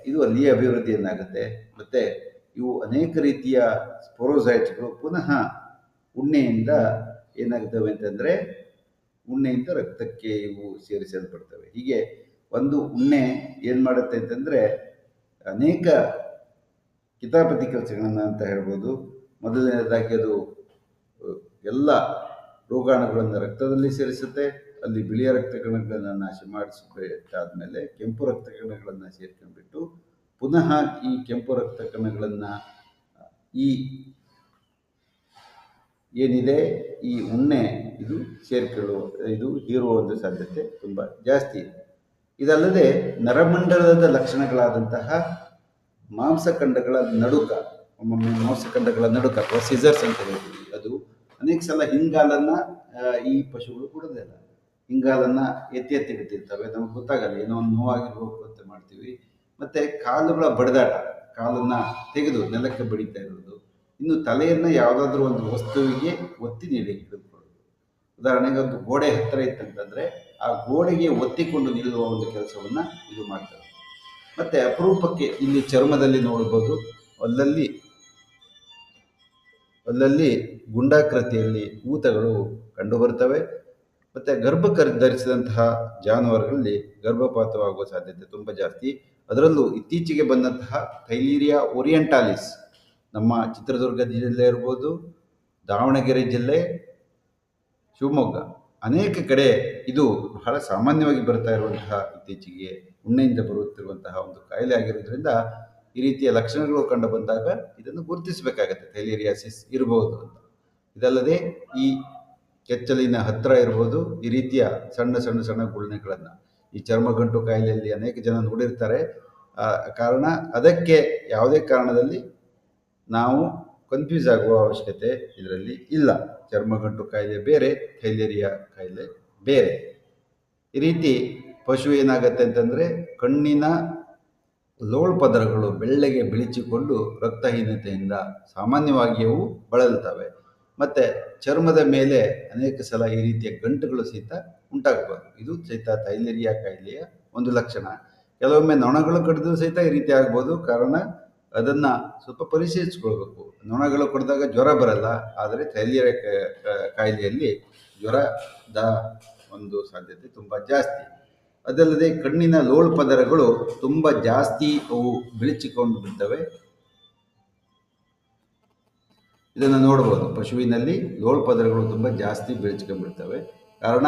ಇದು ಅಲ್ಲಿಯೇ ಅಭಿವೃದ್ಧಿಯನ್ನಾಗುತ್ತೆ. ಮತ್ತು ಇವು ಅನೇಕ ರೀತಿಯ ಸ್ಪೋರೋಸೈಟ್ಸ್ಗಳು ಪುನಃ ಉಣ್ಣೆಯಿಂದ ಏನಾಗ್ತವೆ ಅಂತಂದರೆ, ಉಣ್ಣೆಯಿಂದ ರಕ್ತಕ್ಕೆ ಇವು ಸೇರಿಸಲ್ಪಡ್ತವೆ. ಹೀಗೆ ಒಂದು ಉಣ್ಣೆ ಏನು ಮಾಡುತ್ತೆ ಅಂತಂದರೆ ಅನೇಕ ಕಿತಾಪತಿ ಕೆಲಸಗಳನ್ನು ಅಂತ ಹೇಳ್ಬೋದು. ಮೊದಲನೇದಾಗಿ ಅದು ಎಲ್ಲ ರೋಗಾಣುಗಳನ್ನು ರಕ್ತದಲ್ಲಿ ಸೇರಿಸುತ್ತೆ. ಅಲ್ಲಿ ಬಿಳಿಯ ರಕ್ತ ಕಣಗಳನ್ನು ನಾಶ ಮಾಡಿಸಿಬಿಟ್ಟಾದಮೇಲೆ ಕೆಂಪು ರಕ್ತ ಕಣಗಳನ್ನು ಸೇರ್ಕೊಂಡ್ಬಿಟ್ಟು ಪುನಃ ಈ ಕೆಂಪು ರಕ್ತ ಕಣಗಳನ್ನು ಈ ಏನಿದೆ ಈ ಉಣ್ಣೆ ಇದು ಇದು ಹೀರುವ ಒಂದು ಸಾಧ್ಯತೆ ತುಂಬ ಜಾಸ್ತಿ ಇದೆ. ಇದಲ್ಲದೆ ನರಮಂಡಲದ ಲಕ್ಷಣಗಳಾದಂತಹ ಮಾಂಸಖಂಡಗಳ ನಡುಕ, ಒಮ್ಮೊಮ್ಮೆ ಮಾಂಸಖಂಡಗಳ ನಡುಕ ಅಥವಾ ಸಿಸರ್ಸ್ ಅಂತ ಹೇಳ್ತೀವಿ, ಅದು ಅನೇಕ ಸಲ ಹಿಂಗಾಲನ್ನು ಈ ಪಶುಗಳು ಕೊಡೋದಿಲ್ಲ. ಹಿಂಗಾಲನ್ನು ಎತ್ತಿ ಬಿಟ್ಟಿರ್ತವೆ, ನಮಗೆ ಗೊತ್ತಾಗಲ್ಲ, ಏನೋ ಒಂದು ನೋವಾಗಿರ್ಬೇಕು ಅಂತ ಮಾಡ್ತೀವಿ. ಮತ್ತು ಕಾಲುಗಳ ಬಡಿದಾಟ, ಕಾಲನ್ನು ತೆಗೆದು ನೆಲಕ್ಕೆ ಬಡಿತಾ ಇರೋದು, ಇನ್ನು ತಲೆಯನ್ನು ಯಾವುದಾದ್ರೂ ಒಂದು ವಸ್ತುವಿಗೆ ಒತ್ತಿ ಹಿಡಿದುಕೊಳ್ಳೋದು. ಉದಾಹರಣೆಗೆ ಒಂದು ಗೋಡೆ ಹತ್ತಿರ ಇತ್ತಂತಂದರೆ ಆ ಗೋಡೆಗೆ ಒತ್ತಿಕೊಂಡು ನಿಲ್ಲುವ ಒಂದು ಕೆಲಸವನ್ನು ಇದು ಮಾಡ್ತವೆ. ಮತ್ತು ಅಪರೂಪಕ್ಕೆ ಇಲ್ಲಿ ಚರ್ಮದಲ್ಲಿ ನೋಡ್ಬೋದು, ಅಲ್ಲಲ್ಲಿ ಗುಂಡಾಕೃತಿಯಲ್ಲಿ ಊತಗಳು ಕಂಡುಬರ್ತವೆ. ಮತ್ತು ಧರಿಸಿದಂತಹ ಜಾನುವಾರುಗಳಲ್ಲಿ ಗರ್ಭಪಾತವಾಗುವ ಸಾಧ್ಯತೆ ತುಂಬ ಜಾಸ್ತಿ. ಅದರಲ್ಲೂ ಇತ್ತೀಚೆಗೆ ಬಂದಂತಹ ಥೈಲೇರಿಯಾ ಓರಿಯೆಂಟಾಲಿಸ್ ನಮ್ಮ ಚಿತ್ರದುರ್ಗ ಜಿಲ್ಲೆ ಇರ್ಬೋದು, ದಾವಣಗೆರೆ ಜಿಲ್ಲೆ, ಶಿವಮೊಗ್ಗ ಅನೇಕ ಕಡೆ ಇದು ಬಹಳ ಸಾಮಾನ್ಯವಾಗಿ ಬರ್ತಾ ಇರುವಂತಹ, ಇತ್ತೀಚೆಗೆ ಉಣ್ಣೆಯಿಂದ ಬರುತ್ತಿರುವಂತಹ ಒಂದು ಕಾಯಿಲೆ ಆಗಿರೋದ್ರಿಂದ ಈ ರೀತಿಯ ಲಕ್ಷಣಗಳು ಕಂಡು ಬಂದಾಗ ಇದನ್ನು ಗುರುತಿಸಬೇಕಾಗತ್ತೆ, ಥೈಲೇರಿಯಾಸಿಸ್ ಇರಬಹುದು ಅಂತ. ಇದಲ್ಲದೆ ಈ ಕೆಚ್ಚಲಿನ ಹತ್ತಿರ ಇರ್ಬೋದು ಈ ರೀತಿಯ ಸಣ್ಣ ಗುಳ್ಳೆಗಳನ್ನು, ಈ ಚರ್ಮಗಂಟು ಕಾಯಿಲೆಯಲ್ಲಿ ಅನೇಕ ಜನ ನೋಡಿರ್ತಾರೆ. ಕಾರಣ ಅದಕ್ಕೆ ಯಾವುದೇ ಕಾರಣದಲ್ಲಿ ನಾವು ಕನ್ಫ್ಯೂಸ್ ಆಗುವ ಅವಶ್ಯಕತೆ ಇದರಲ್ಲಿ ಇಲ್ಲ. ಚರ್ಮಗಂಟು ಕಾಯಿಲೆ ಬೇರೆ, ಥೈಲೇರಿಯಾ ಕಾಯಿಲೆ ಬೇರೆ. ಈ ರೀತಿ ಪಶು ಏನಾಗುತ್ತೆ ಅಂತಂದರೆ ಕಣ್ಣಿನ ಲೋಳ್ ಪದರಗಳು ಬೆಳ್ಳಗೆ ಬಿಳಿಚಿಕೊಂಡು ರಕ್ತಹೀನತೆಯಿಂದ ಸಾಮಾನ್ಯವಾಗಿ ಅವು ಬಳಲ್ತವೆ. ಮತ್ತು ಚರ್ಮದ ಮೇಲೆ ಅನೇಕ ಸಲ ಈ ರೀತಿಯ ಗಂಟುಗಳು ಸಹಿತ ಉಂಟಾಗಬಹುದು. ಇದು ಸಹಿತ ಥೈಲೇರಿಯಾ ಕಾಯಿಲೆಯ ಒಂದು ಲಕ್ಷಣ. ಕೆಲವೊಮ್ಮೆ ನೊಣಗಳು ಕಡಿದ್ರೂ ಸಹಿತ ಈ ರೀತಿ ಆಗ್ಬೋದು. ಕಾರಣ ಅದನ್ನು ಸ್ವಲ್ಪ ಪರಿಶೀಲಿಸ್ಕೊಳ್ಬೇಕು. ನೊಣಗಳು ಕಡಿದಾಗ ಜ್ವರ ಬರಲ್ಲ, ಆದರೆ ಥೈಲೇರಿಯಾ ಕಾಯಿಲೆಯಲ್ಲಿ ಜ್ವರದ ಒಂದು ಸಾಧ್ಯತೆ ತುಂಬ ಜಾಸ್ತಿ. ಅದಲ್ಲದೆ ಕಣ್ಣಿನ ಲೋಳ್ ಪದರಗಳು ತುಂಬ ಜಾಸ್ತಿ ಅವು ಬಿಳಿಚಿಕೊಂಡು ಬಿಡ್ತವೆ. ಇದನ್ನು ನೋಡ್ಬೋದು, ಪಶುವಿನಲ್ಲಿ ಲೋಳ್ ಪದರಗಳು ತುಂಬ ಜಾಸ್ತಿ ಬಿಳಿಚಿಕೊಂಡ್ಬಿಡ್ತವೆ. ಕಾರಣ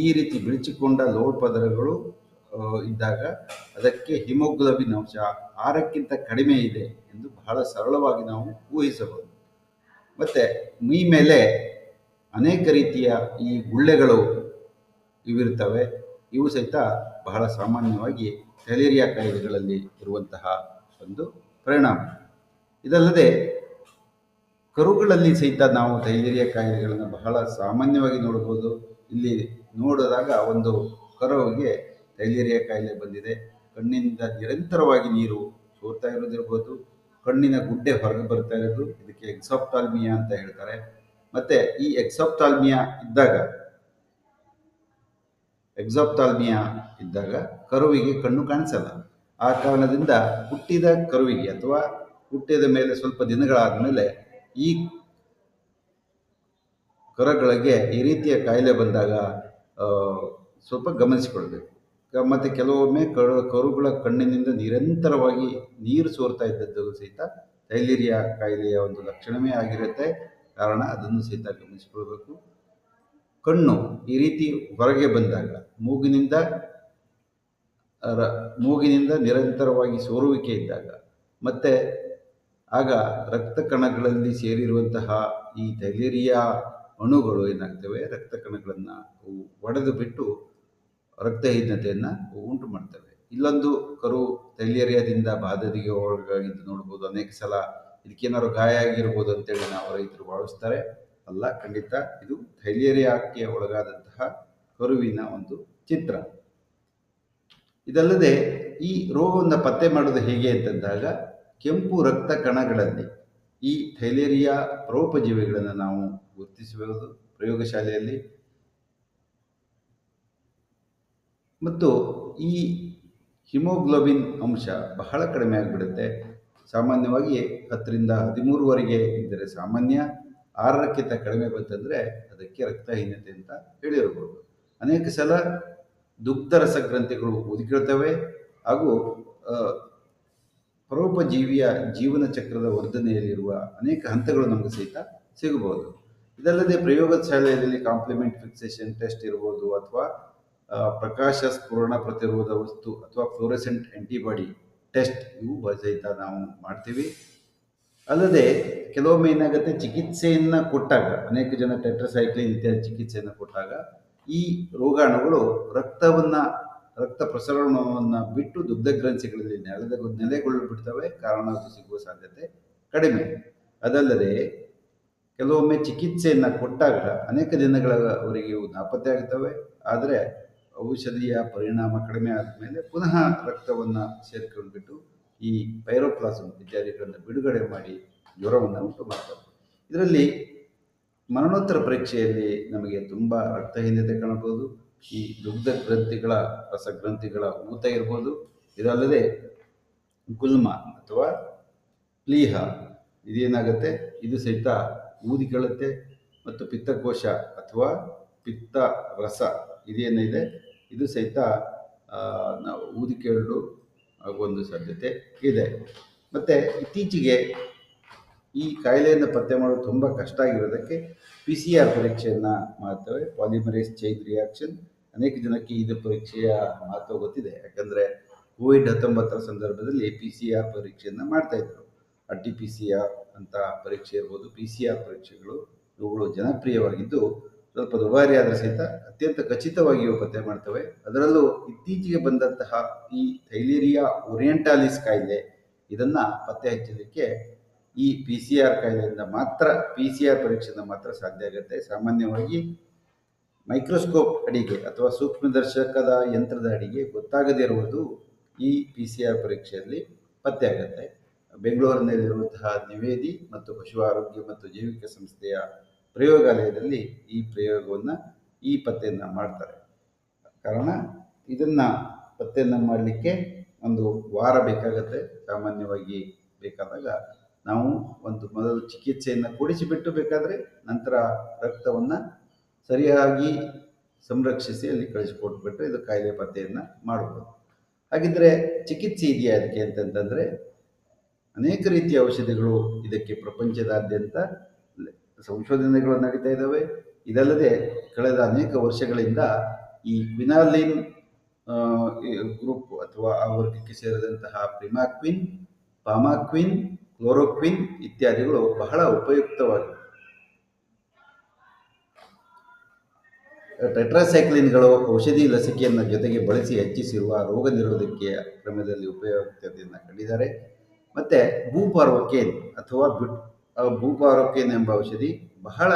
ಈ ರೀತಿ ಬಿಳಿಚಿಕೊಂಡ ಲೋಳ್ ಪದರಗಳು ಇದ್ದಾಗ ಅದಕ್ಕೆ ಹಿಮೋಗ್ಲೋಬಿನ್ ಅಂಶ 6ಕ್ಕಿಂತ ಕಡಿಮೆ ಇದೆ ಎಂದು ಬಹಳ ಸರಳವಾಗಿ ನಾವು ಊಹಿಸಬಹುದು. ಮತ್ತು ಮೈ ಮೇಲೆ ಅನೇಕ ರೀತಿಯ ಈ ಗುಳ್ಳೆಗಳು ಇವಿರ್ತವೆ. ಇವು ಸಹಿತ ಬಹಳ ಸಾಮಾನ್ಯವಾಗಿ ಥೈಲೇರಿಯಾ ಕಾಯಿಲೆಗಳಲ್ಲಿ ಇರುವಂತಹ ಒಂದು ಪರಿಣಾಮ. ಇದಲ್ಲದೆ ಕರುಗಳಲ್ಲಿ ಸಹಿತ ನಾವು ಥೈಲೇರಿಯಾ ಕಾಯಿಲೆಗಳನ್ನು ಬಹಳ ಸಾಮಾನ್ಯವಾಗಿ ನೋಡ್ಬೋದು. ಇಲ್ಲಿ ನೋಡಿದಾಗ ಒಂದು ಕರುವಿಗೆ ಥೈಲೇರಿಯಾ ಕಾಯಿಲೆ ಬಂದಿದೆ. ಕಣ್ಣಿನಿಂದ ನಿರಂತರವಾಗಿ ನೀರು ಸೋರ್ತಾ ಇರೋದಿರ್ಬೋದು, ಕಣ್ಣಿನ ಗುಡ್ಡೆ ಹೊರಗೆ ಬರ್ತಾ ಇರೋದು, ಇದಕ್ಕೆ ಎಕ್ಸಾಪ್ಟಾಲ್ಮಿಯಾ ಅಂತ ಹೇಳ್ತಾರೆ. ಮತ್ತು ಈ ಎಕ್ಸಾಪ್ಟಾಲ್ಮಿಯಾ ಇದ್ದಾಗ ಕರುವಿಗೆ ಕಣ್ಣು ಕಾಣಿಸಲ್ಲ. ಆ ಕಾರಣದಿಂದ ಹುಟ್ಟಿದ ಕರುವಿಗೆ ಅಥವಾ ಹುಟ್ಟಿದ ಮೇಲೆ ಸ್ವಲ್ಪ ದಿನಗಳಾದ ಮೇಲೆ ಈ ಕರುಗಳಿಗೆ ಈ ರೀತಿಯ ಕಾಯಿಲೆ ಬಂದಾಗ ಸ್ವಲ್ಪ ಗಮನಿಸಿಕೊಳ್ಬೇಕು. ಮತ್ತು ಕೆಲವೊಮ್ಮೆ ಕರುಗಳ ಕಣ್ಣಿನಿಂದ ನಿರಂತರವಾಗಿ ನೀರು ಸೋರ್ತಾ ಇದ್ದದ್ದು ಸಹಿತ ಥೈಲೇರಿಯಾ ಕಾಯಿಲೆಯ ಒಂದು ಲಕ್ಷಣವೇ ಆಗಿರುತ್ತೆ. ಕಾರಣ ಅದನ್ನು ಸಹಿತ ಗಮನಿಸಿಕೊಳ್ಬೇಕು. ಕಣ್ಣು ಈ ರೀತಿ ಹೊರಗೆ ಬಂದಾಗ ಮೂಗಿನಿಂದ ನಿರಂತರವಾಗಿ ಸೋರುವಿಕೆ ಇದ್ದಾಗ, ಮತ್ತು ಆಗ ರಕ್ತ ಕಣಗಳಲ್ಲಿ ಸೇರಿರುವಂತಹ ಈ ಥೈಲೇರಿಯಾ ಅಣುಗಳು ಏನಾಗ್ತವೆ, ರಕ್ತ ಕಣಗಳನ್ನು ಒಡೆದು ಬಿಟ್ಟು ರಕ್ತಹೀನತೆಯನ್ನು ಉಂಟು ಮಾಡ್ತವೆ. ಇಲ್ಲೊಂದು ಕರು ಥೈಲೇರಿಯಾದಿಂದ ಬಾಧೆಗೆ ಒಳಗಾಗಿದ್ದು ನೋಡ್ಬೋದು. ಅನೇಕ ಸಲ ಇದಕ್ಕೇನಾದ್ರು ಗಾಯ ಆಗಿರ್ಬೋದು ಅಂತೇಳಿ ನಾವು ರೈತರು ಭಾವಿಸ್ತಾರೆ. ಅಲ್ಲ, ಖಂಡಿತ ಇದು ಥೈಲೇರಿಯಾಕ್ಕೆ ಒಳಗಾದಂತಹ ಕರುವಿನ ಒಂದು ಚಿತ್ರ. ಇದಲ್ಲದೆ ಈ ರೋಗವನ್ನು ಪತ್ತೆ ಮಾಡೋದು ಹೇಗೆ ಅಂತಂದಾಗ, ಕೆಂಪು ರಕ್ತ ಕಣಗಳಲ್ಲಿ ಈ ಥೈಲೇರಿಯಾ ಪರೋಪಜೀವಿಗಳನ್ನು ನಾವು ಗುರುತಿಸಬಹುದು ಪ್ರಯೋಗಶಾಲೆಯಲ್ಲಿ. ಮತ್ತು ಈ ಹಿಮೋಗ್ಲೋಬಿನ್ ಅಂಶ ಬಹಳ ಕಡಿಮೆ ಆಗಿಬಿಡುತ್ತೆ. ಸಾಮಾನ್ಯವಾಗಿ 10ರಿಂದ 13ವರೆಗೆ ಇದ್ದರೆ ಸಾಮಾನ್ಯ, 6ಕ್ಕಿಂತ ಕಡಿಮೆ ಬಂತಂದರೆ ಅದಕ್ಕೆ ರಕ್ತಹೀನತೆ ಅಂತ ಹೇಳಿರ್ಬೋದು. ಅನೇಕ ಸಲ ದುಗ್ಧರಸ ಗ್ರಂಥಿಗಳು ಊದಿಕೊಳ್ತವೆ ಹಾಗೂ ಪರೋಪಜೀವಿಯ ಜೀವನ ಚಕ್ರದ ವರ್ಧನೆಯಲ್ಲಿರುವ ಅನೇಕ ಹಂತಗಳು ನಮಗೆ ಸಹಿತ ಸಿಗಬಹುದು. ಇದಲ್ಲದೆ ಪ್ರಯೋಗಶಾಲೆಯಲ್ಲಿ ಕಾಂಪ್ಲಿಮೆಂಟ್ ಫಿಕ್ಸೇಷನ್ ಟೆಸ್ಟ್ ಇರ್ಬೋದು, ಅಥವಾ ಪ್ರಕಾಶ ಸ್ಫುರಣ ಪ್ರತಿರೋಧ ವಸ್ತು ಅಥವಾ ಫ್ಲೋರೆಸೆಂಟ್ ಆ್ಯಂಟಿಬಾಡಿ ಟೆಸ್ಟ್, ಇವು ಸಹಿತ ನಾವು ಮಾಡ್ತೀವಿ. ಅಲ್ಲದೆ ಕೆಲವೊಮ್ಮೆ ಏನಾಗುತ್ತೆ, ಚಿಕಿತ್ಸೆಯನ್ನು ಕೊಟ್ಟಾಗ, ಅನೇಕ ಜನ ಟೆಟ್ರಾಸೈಕ್ಲಿನ್ ಇತ್ಯಾದಿ ಚಿಕಿತ್ಸೆಯನ್ನು ಕೊಟ್ಟಾಗ ಈ ರೋಗಾಣುಗಳು ರಕ್ತ ಪ್ರಸರಣವನ್ನು ಬಿಟ್ಟು ದುಗ್ಧ ಗ್ರಂಥಿಗಳಲ್ಲಿ ನೆಲೆಗೊಳ್ಳಿಬಿಡ್ತವೆ. ಕಾರಣ ಅದು ಸಿಗುವ ಸಾಧ್ಯತೆ ಕಡಿಮೆ. ಅದಲ್ಲದೆ ಕೆಲವೊಮ್ಮೆ ಚಿಕಿತ್ಸೆಯನ್ನು ಕೊಟ್ಟಾಗ ಅನೇಕ ದಿನಗಳವರೆಗೆ ಇವು ನಾಪತ್ತೆ ಆಗುತ್ತವೆ. ಆದರೆ ಔಷಧಿಯ ಪರಿಣಾಮ ಕಡಿಮೆ ಆದಮೇಲೆ ಪುನಃ ರಕ್ತವನ್ನು ಸೇರಿಕೊಂಡ್ಬಿಟ್ಟು ಈ ಪೈರೋಪ್ಲಾಸಮ್ ಇತ್ಯಾದಿಗಳನ್ನು ಬಿಡುಗಡೆ ಮಾಡಿ ಜ್ವರವನ್ನು ಉಂಟು ಮಾಡ್ತವೆ. ಇದರಲ್ಲಿ ಮರಣೋತ್ತರ ಪರೀಕ್ಷೆಯಲ್ಲಿ ನಮಗೆ ತುಂಬ ರಕ್ತಹೀನತೆ ಕಾಣಬಹುದು. ಈ ದುಗ್ಧ ಗ್ರಂಥಿಗಳ ರಸಗ್ರಂಥಿಗಳ ಊತ ಇರ್ಬೋದು. ಇದಲ್ಲದೆ ಗುಲ್ಮ ಅಥವಾ ಪ್ಲೀಹ ಇದೇನಾಗುತ್ತೆ, ಇದು ಸಹಿತ ಊದಿಕೊಳ್ಳುತ್ತೆ. ಮತ್ತು ಪಿತ್ತಕೋಶ ಅಥವಾ ಪಿತ್ತ ರಸ ಇದೇನಿದೆ, ಇದು ಸಹಿತ ನಾವು ಊದಿಕೊಳ್ಳಲು ಆಗುವಂಥ ಸಾಧ್ಯತೆ ಇದೆ. ಮತ್ತು ಇತ್ತೀಚೆಗೆ ಈ ಕಾಯಿಲೆಯನ್ನು ಪತ್ತೆ ಮಾಡೋದು ತುಂಬ ಕಷ್ಟ ಆಗಿರೋದಕ್ಕೆ PCR ಪರೀಕ್ಷೆಯನ್ನು ಮಾಡ್ತೇವೆ, ಪಾಲಿಮರೇಸ್ ಚೈನ್ ರಿಯಾಕ್ಷನ್. ಅನೇಕ ಜನಕ್ಕೆ ಇದು ಪರೀಕ್ಷೆಯ ಮಹತ್ವ ಗೊತ್ತಿದೆ. ಯಾಕಂದರೆ ಕೋವಿಡ್-19 ಸಂದರ್ಭದಲ್ಲಿ PCR ಪರೀಕ್ಷೆಯನ್ನು ಮಾಡ್ತಾಯಿದ್ರು. RT-PCR ಅಂತ ಪರೀಕ್ಷೆ ಇರ್ಬೋದು, PCR ಪರೀಕ್ಷೆಗಳು, ಇವುಗಳು ಜನಪ್ರಿಯವಾಗಿದ್ದು ಸ್ವಲ್ಪ ದುಬಾರಿ ಆದರೂ ಸಹಿತ ಅತ್ಯಂತ ಖಚಿತವಾಗಿಯೂ ಪತ್ತೆ ಮಾಡ್ತವೆ. ಅದರಲ್ಲೂ ಇತ್ತೀಚೆಗೆ ಬಂದಂತಹ ಈ ಥೈಲೇರಿಯಾ ಓರಿಯೆಂಟಾಲಿಸ್ ಕಾಯಿಲೆ ಇದನ್ನು ಪತ್ತೆ ಹಚ್ಚಲಿಕ್ಕೆ ಈ ಪಿ ಸಿ ಆರ್ ಕಾಯಿಲೆಯಿಂದ ಮಾತ್ರ, ಪಿ ಸಿ ಆರ್ ಪರೀಕ್ಷೆಯಿಂದ ಮಾತ್ರ ಸಾಧ್ಯ ಆಗುತ್ತೆ. ಸಾಮಾನ್ಯವಾಗಿ ಮೈಕ್ರೋಸ್ಕೋಪ್ ಅಡಿಗೆ ಅಥವಾ ಸೂಕ್ಷ್ಮದರ್ಶಕದ ಯಂತ್ರದ ಅಡಿಗೆ ಗೊತ್ತಾಗದೇ ಇರುವುದು ಈ ಪಿ ಸಿ ಆರ್ ಪರೀಕ್ಷೆಯಲ್ಲಿ ಪತ್ತೆ ಆಗುತ್ತೆ. ಬೆಂಗಳೂರಿನಲ್ಲಿರುವಂತಹ ನಿವೇದಿ ಮತ್ತು ಪಶು ಆರೋಗ್ಯ ಮತ್ತು ಜೈವಿಕ ಸಂಸ್ಥೆಯ ಪ್ರಯೋಗಾಲಯದಲ್ಲಿ ಈ ಪ್ರಯೋಗವನ್ನು, ಈ ಪತ್ತೆಯನ್ನು ಮಾಡ್ತಾರೆ. ಕಾರಣ ಇದನ್ನು ಪತ್ತೆಯನ್ನು ಮಾಡಲಿಕ್ಕೆ ಒಂದು ವಾರ ಬೇಕಾಗುತ್ತೆ. ಸಾಮಾನ್ಯವಾಗಿ ಬೇಕಾದಾಗ ನಾವು ಒಂದು ಮೊದಲು ಚಿಕಿತ್ಸೆಯನ್ನು ಕೊಡಿಸಿಬಿಟ್ಟು ಬೇಕಾದರೆ ನಂತರ ರಕ್ತವನ್ನು ಸರಿಯಾಗಿ ಸಂರಕ್ಷಿಸಿ ಅಲ್ಲಿ ಕಳಿಸಿಕೊಟ್ಬಿಟ್ರೆ ಇದು ಕಾಯಿಲೆ ಪತ್ತೆಯನ್ನು ಮಾಡ್ಬೋದು. ಹಾಗಿದ್ರೆ ಚಿಕಿತ್ಸೆ ಇದೆಯಾ ಅದಕ್ಕೆ ಅಂತಂತಂದರೆ, ಅನೇಕ ರೀತಿಯ ಔಷಧಿಗಳು ಇದಕ್ಕೆ ಪ್ರಪಂಚದಾದ್ಯಂತ ಸಂಶೋಧನೆಗಳು ನಡೀತಾ ಇದ್ದಾವೆ. ಇದಲ್ಲದೆ ಕಳೆದ ಅನೇಕ ವರ್ಷಗಳಿಂದ ಈ ಕ್ವಿನಾಲಿನ್ ಗ್ರೂಪ್ ಅಥವಾ ಆ ವರ್ಗಕ್ಕೆ ಸೇರಿದಂತಹ ಪ್ರಿಮಾಕ್ವಿನ್, ಪಾಮಾಕ್ವಿನ್, ಕ್ಲೋರೋಕ್ವಿನ್ ಇತ್ಯಾದಿಗಳು ಬಹಳ ಉಪಯುಕ್ತವಾಗಿವೆ. ಟೆಟ್ರಾಸೈಕ್ಲಿನ್ಗಳು ಔಷಧಿ ಲಸಿಕೆಯನ್ನು ಜೊತೆಗೆ ಬಳಸಿ ಹೆಚ್ಚಿಸಿರುವ ರೋಗ ನಿರೋಧಕ ಕ್ರಮದಲ್ಲಿ ಉಪಯುಕ್ತತೆಯನ್ನು ಕಂಡಿದ್ದಾರೆ. ಮತ್ತು ಬೂಪಾರ್ವಕೇನ್ ಅಥವಾ ಬೂಪಾರ್ವಕೇನ್ ಎಂಬ ಔಷಧಿ ಬಹಳ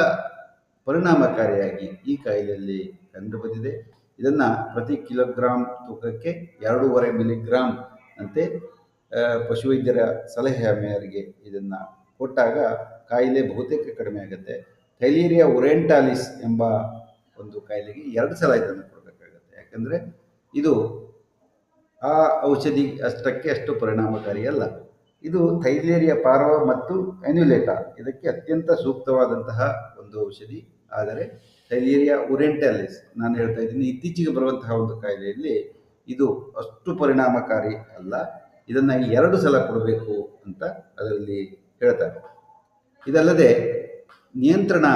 ಪರಿಣಾಮಕಾರಿಯಾಗಿ ಈ ಕಾಯಿಲೆಯಲ್ಲಿ ಕಂಡುಬಂದಿದೆ. ಇದನ್ನು ಪ್ರತಿ ಕಿಲೋಗ್ರಾಮ್ ತೂಕಕ್ಕೆ 2.5 ಮಿಲಿಗ್ರಾಮ್ ಅಂತೆ ಪಶುವೈದ್ಯರ ಸಲಹೆಯ ಮೇರೆಗೆ ಇದನ್ನು ಕೊಟ್ಟಾಗ ಕಾಯಿಲೆ ಬಹುತೇಕ ಕಡಿಮೆ ಆಗುತ್ತೆ. ಥೈಲೇರಿಯಾ ಓರಿಯೆಂಟಾಲಿಸ್ ಎಂಬ ಒಂದು ಕಾಯಿಲೆಗೆ 2 ಸಲ ಇದನ್ನು ಕೊಡಬೇಕಾಗುತ್ತೆ. ಯಾಕಂದರೆ ಇದು ಆ ಔಷಧಿ ಅಷ್ಟು ಪರಿಣಾಮಕಾರಿ ಅಲ್ಲ. ಇದು ಥೈಲೇರಿಯಾ ಪಾರ್ವಾ ಮತ್ತು ಅನ್ಯುಲೇಟಾ ಇದಕ್ಕೆ ಅತ್ಯಂತ ಸೂಕ್ತವಾದಂತಹ ಒಂದು ಔಷಧಿ. ಆದರೆ ಥೈಲೇರಿಯಾ ಓರಿಯೆಂಟಾಲಿಸ್ ನಾನು ಹೇಳ್ತಾ ಇದ್ದೀನಿ, ಇತ್ತೀಚೆಗೆ ಬರುವಂತಹ ಒಂದು ಕಾಯಿಲೆಯಲ್ಲಿ ಇದು ಅಷ್ಟು ಪರಿಣಾಮಕಾರಿ ಅಲ್ಲ. ಇದನ್ನು 2 ಸಲ ಕೊಡಬೇಕು ಅಂತ ಅದರಲ್ಲಿ ಹೇಳ್ತಾರೆ. ಇದಲ್ಲದೆ ನಿಯಂತ್ರಣ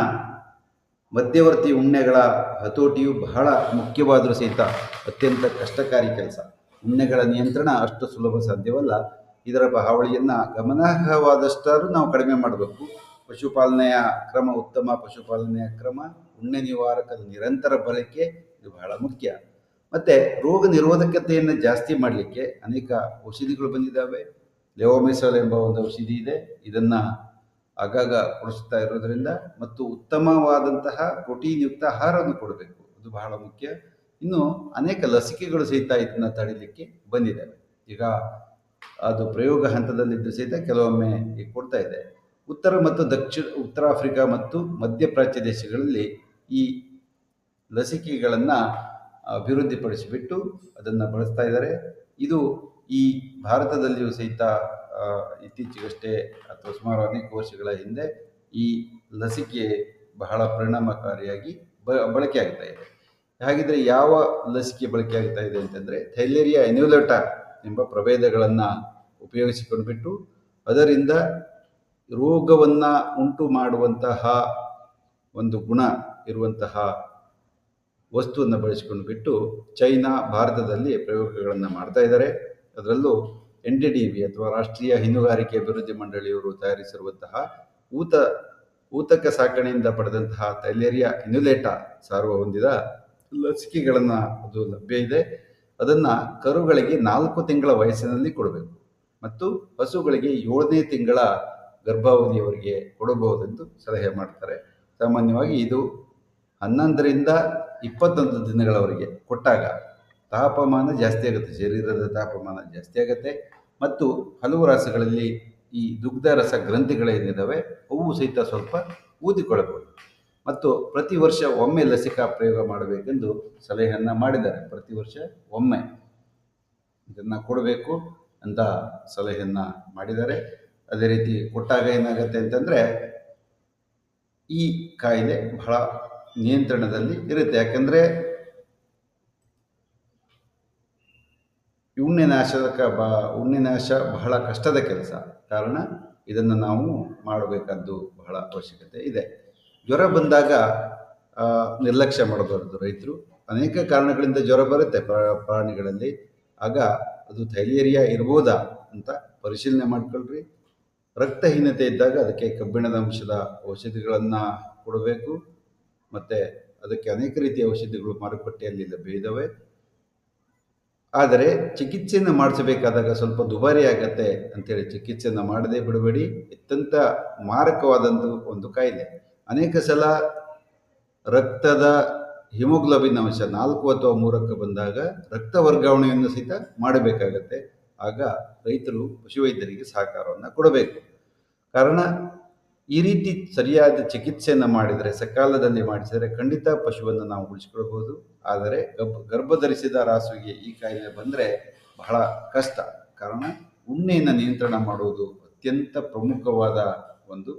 ಮಧ್ಯವರ್ತಿ ಉಣ್ಣೆಗಳ ಹತೋಟಿಯು ಬಹಳ ಮುಖ್ಯವಾದರೂ ಸಹಿತ ಅತ್ಯಂತ ಕಷ್ಟಕಾರಿ ಕೆಲಸ. ಉಣ್ಣೆಗಳ ನಿಯಂತ್ರಣ ಅಷ್ಟು ಸುಲಭ ಸಾಧ್ಯವಲ್ಲ. ಇದರ ಹಾವಳಿಯನ್ನು ಗಮನಾರ್ಹವಾದಷ್ಟಾದರೂ ನಾವು ಕಡಿಮೆ ಮಾಡಬೇಕು. ಪಶುಪಾಲನೆಯ ಕ್ರಮ, ಉತ್ತಮ ಪಶುಪಾಲನೆಯ ಕ್ರಮ, ಉಣ್ಣೆ ನಿವಾರಕದ ನಿರಂತರ ಬಳಕೆ ಇದು ಬಹಳ ಮುಖ್ಯ. ಮತ್ತು ರೋಗ ನಿರೋಧಕತೆಯನ್ನು ಜಾಸ್ತಿ ಮಾಡಲಿಕ್ಕೆ ಅನೇಕ ಔಷಧಿಗಳು ಬಂದಿದ್ದಾವೆ. ಲೆವೊಮೆಸಲ್ ಎಂಬ ಒಂದು ಔಷಧಿ ಇದೆ. ಇದನ್ನು ಆಗಾಗ ಕೊಡಿಸ್ತಾ ಇರೋದರಿಂದ ಮತ್ತು ಉತ್ತಮವಾದಂತಹ ಪ್ರೋಟೀನ್ಯುಕ್ತ ಆಹಾರವನ್ನು ಕೊಡಬೇಕು, ಅದು ಬಹಳ ಮುಖ್ಯ. ಇನ್ನು ಅನೇಕ ಲಸಿಕೆಗಳು ಸಹಿತ ಇದನ್ನು ತಡೆಯಲಿಕ್ಕೆ ಬಂದಿದ್ದಾವೆ. ಈಗ ಅದು ಪ್ರಯೋಗ ಹಂತದಲ್ಲಿದ್ದು ಸಹಿತ ಕೆಲವೊಮ್ಮೆ ಈಗ ಕೊಡ್ತಾ ಇದೆ. ಉತ್ತರ ಆಫ್ರಿಕಾ ಮತ್ತು ಮಧ್ಯಪ್ರಾಚ್ಯ ದೇಶಗಳಲ್ಲಿ ಈ ಲಸಿಕೆಗಳನ್ನು ಅಭಿವೃದ್ಧಿಪಡಿಸಿಬಿಟ್ಟು ಅದನ್ನು ಬಳಸ್ತಾ ಇದ್ದಾರೆ. ಇದು ಈ ಭಾರತದಲ್ಲಿಯೂ ಸಹಿತ ಇತ್ತೀಚೆಗಷ್ಟೇ ಅಥವಾ ಸುಮಾರು ಅನೇಕ ವರ್ಷಗಳ ಹಿಂದೆ ಈ ಲಸಿಕೆ ಬಹಳ ಪರಿಣಾಮಕಾರಿಯಾಗಿ ಬಳಕೆ ಆಗ್ತಾ ಇದೆ. ಹಾಗಿದ್ರೆ ಯಾವ ಲಸಿಕೆ ಬಳಕೆ ಆಗ್ತಾ ಇದೆ ಅಂತಂದರೆ, ಥೈಲೇರಿಯಾ ಅನ್ಯುಲೇಟಾ ಎಂಬ ಪ್ರಭೇದಗಳನ್ನು ಉಪಯೋಗಿಸಿಕೊಂಡ್ಬಿಟ್ಟು ಅದರಿಂದ ರೋಗವನ್ನು ಉಂಟು ಮಾಡುವಂತಹ ಒಂದು ಗುಣ ಇರುವಂತಹ ವಸ್ತುವನ್ನು ಬಳಸಿಕೊಂಡು ಚೈನಾ, ಭಾರತದಲ್ಲಿ ಪ್ರಯೋಗಗಳನ್ನು ಮಾಡ್ತಾ ಇದ್ದಾರೆ. ಅದರಲ್ಲೂ NDDB ಅಥವಾ ರಾಷ್ಟ್ರೀಯ ಹೈನುಗಾರಿಕೆ ಅಭಿವೃದ್ಧಿ ಮಂಡಳಿಯವರು ತಯಾರಿಸಿರುವಂತಹ ಊತಕ ಸಾಕಣೆಯಿಂದ ಪಡೆದಂತಹ ಥೈಲೇರಿಯಾ ಅನ್ಯುಲೇಟಾ ಸಾರುವ ಹೊಂದಿದ ಲಸಿಕೆಗಳನ್ನು ಅದು ಲಭ್ಯ ಇದೆ. ಅದನ್ನು ಕರುಗಳಿಗೆ 4 ತಿಂಗಳ ವಯಸ್ಸಿನಲ್ಲಿ ಕೊಡಬೇಕು ಮತ್ತು ಹಸುಗಳಿಗೆ 7ನೇ ತಿಂಗಳ ಗರ್ಭಾವಧಿಯವರೆಗೆ ಕೊಡಬಹುದೆಂದು ಸಲಹೆ ಮಾಡ್ತಾರೆ. ಸಾಮಾನ್ಯವಾಗಿ ಇದು 11ರಿಂದ 21 ದಿನಗಳವರೆಗೆ ಕೊಟ್ಟಾಗ ತಾಪಮಾನ ಜಾಸ್ತಿ ಆಗುತ್ತೆ, ಶರೀರದ ತಾಪಮಾನ ಜಾಸ್ತಿ ಆಗುತ್ತೆ ಮತ್ತು ಹಲವು ರಾಸಗಳಲ್ಲಿ ಈ ದುಗ್ಧ ರಸ ಗ್ರಂಥಿಗಳೇನಿದ್ದಾವೆ ಅವು ಸಹಿತ ಸ್ವಲ್ಪ ಊದಿಕೊಳ್ಳಬಹುದು. ಮತ್ತು ಪ್ರತಿ ವರ್ಷ ಒಮ್ಮೆ ಲಸಿಕಾ ಪ್ರಯೋಗ ಮಾಡಬೇಕೆಂದು ಸಲಹೆಯನ್ನು ಮಾಡಿದ್ದಾರೆ. ಪ್ರತಿ ವರ್ಷ ಒಮ್ಮೆ ಇದನ್ನು ಕೊಡಬೇಕು ಅಂತ ಸಲಹೆಯನ್ನು ಮಾಡಿದ್ದಾರೆ. ಅದೇ ರೀತಿ ಕೊಟ್ಟಾಗ ಏನಾಗುತ್ತೆ ಅಂತಂದರೆ ಈ ಕಾಯಿಲೆ ಬಹಳ ನಿಯಂತ್ರಣದಲ್ಲಿ ಇರುತ್ತೆ. ಯಾಕಂದರೆ ಉಣ್ಣೆ ನಾಶ ಬಹಳ ಕಷ್ಟದ ಕೆಲಸ. ಕಾರಣ ಇದನ್ನು ನಾವು ಮಾಡಬೇಕಾದ್ದು ಬಹಳ ಅವಶ್ಯಕತೆ ಇದೆ. ಜ್ವರ ಬಂದಾಗ ನಿರ್ಲಕ್ಷ್ಯ ಮಾಡಬಾರ್ದು. ರೈತರು ಅನೇಕ ಕಾರಣಗಳಿಂದ ಜ್ವರ ಬರುತ್ತೆ ಪ್ರಾಣಿಗಳಲ್ಲಿ. ಆಗ ಅದು ಥೈಲೇರಿಯಾ ಇರ್ಬೋದಾ ಅಂತ ಪರಿಶೀಲನೆ ಮಾಡಿಕೊಳ್ಳ್ರಿ. ರಕ್ತಹೀನತೆ ಇದ್ದಾಗ ಅದಕ್ಕೆ ಕಬ್ಬಿಣದ ಅಂಶದ ಔಷಧಿಗಳನ್ನು ಕೊಡಬೇಕು. ಮತ್ತು ಅದಕ್ಕೆ ಅನೇಕ ರೀತಿಯ ಔಷಧಿಗಳು ಮಾರುಕಟ್ಟೆಯಲ್ಲಿ ಲಭ್ಯ ಇದ್ದಾವೆ. ಆದರೆ ಚಿಕಿತ್ಸೆಯನ್ನು ಮಾಡಿಸಬೇಕಾದಾಗ ಸ್ವಲ್ಪ ದುಬಾರಿ ಆಗತ್ತೆ ಅಂತೇಳಿ ಚಿಕಿತ್ಸೆಯನ್ನು ಮಾಡದೇ ಬಿಡಬೇಡಿ. ಅತ್ಯಂತ ಮಾರಕವಾದಂಥ ಒಂದು ಕಾಯಿಲೆ. ಅನೇಕ ಸಲ ರಕ್ತದ ಹಿಮೋಗ್ಲೋಬಿನ್ ಅಂಶ 4 ಅಥವಾ 3ಕ್ಕೆ ಬಂದಾಗ ರಕ್ತ ವರ್ಗಾವಣೆಯನ್ನು ಸಹಿತ ಮಾಡಬೇಕಾಗತ್ತೆ. ಆಗ ರೈತರು ಪಶುವೈದ್ಯರಿಗೆ ಸಹಕಾರವನ್ನು ಕೊಡಬೇಕು. ಕಾರಣ ಈ ರೀತಿ ಸರಿಯಾದ ಚಿಕಿತ್ಸೆಯನ್ನು ಮಾಡಿದರೆ, ಸಕಾಲದಲ್ಲಿ ಮಾಡಿಸಿದರೆ ಖಂಡಿತ ಪಶುವನ್ನು ನಾವು ಉಳಿಸ್ಕೊಳ್ಬೋದು. ಆದರೆ ಗರ್ಭಧರಿಸಿದ ರಾಸುವಿಗೆ ಈ ಕಾಯಿಲೆ ಬಂದರೆ ಬಹಳ ಕಷ್ಟ. ಕಾರಣ ಉಣ್ಣೆಯನ್ನು ನಿಯಂತ್ರಣ ಮಾಡುವುದು ಅತ್ಯಂತ ಪ್ರಮುಖವಾದ ಒಂದು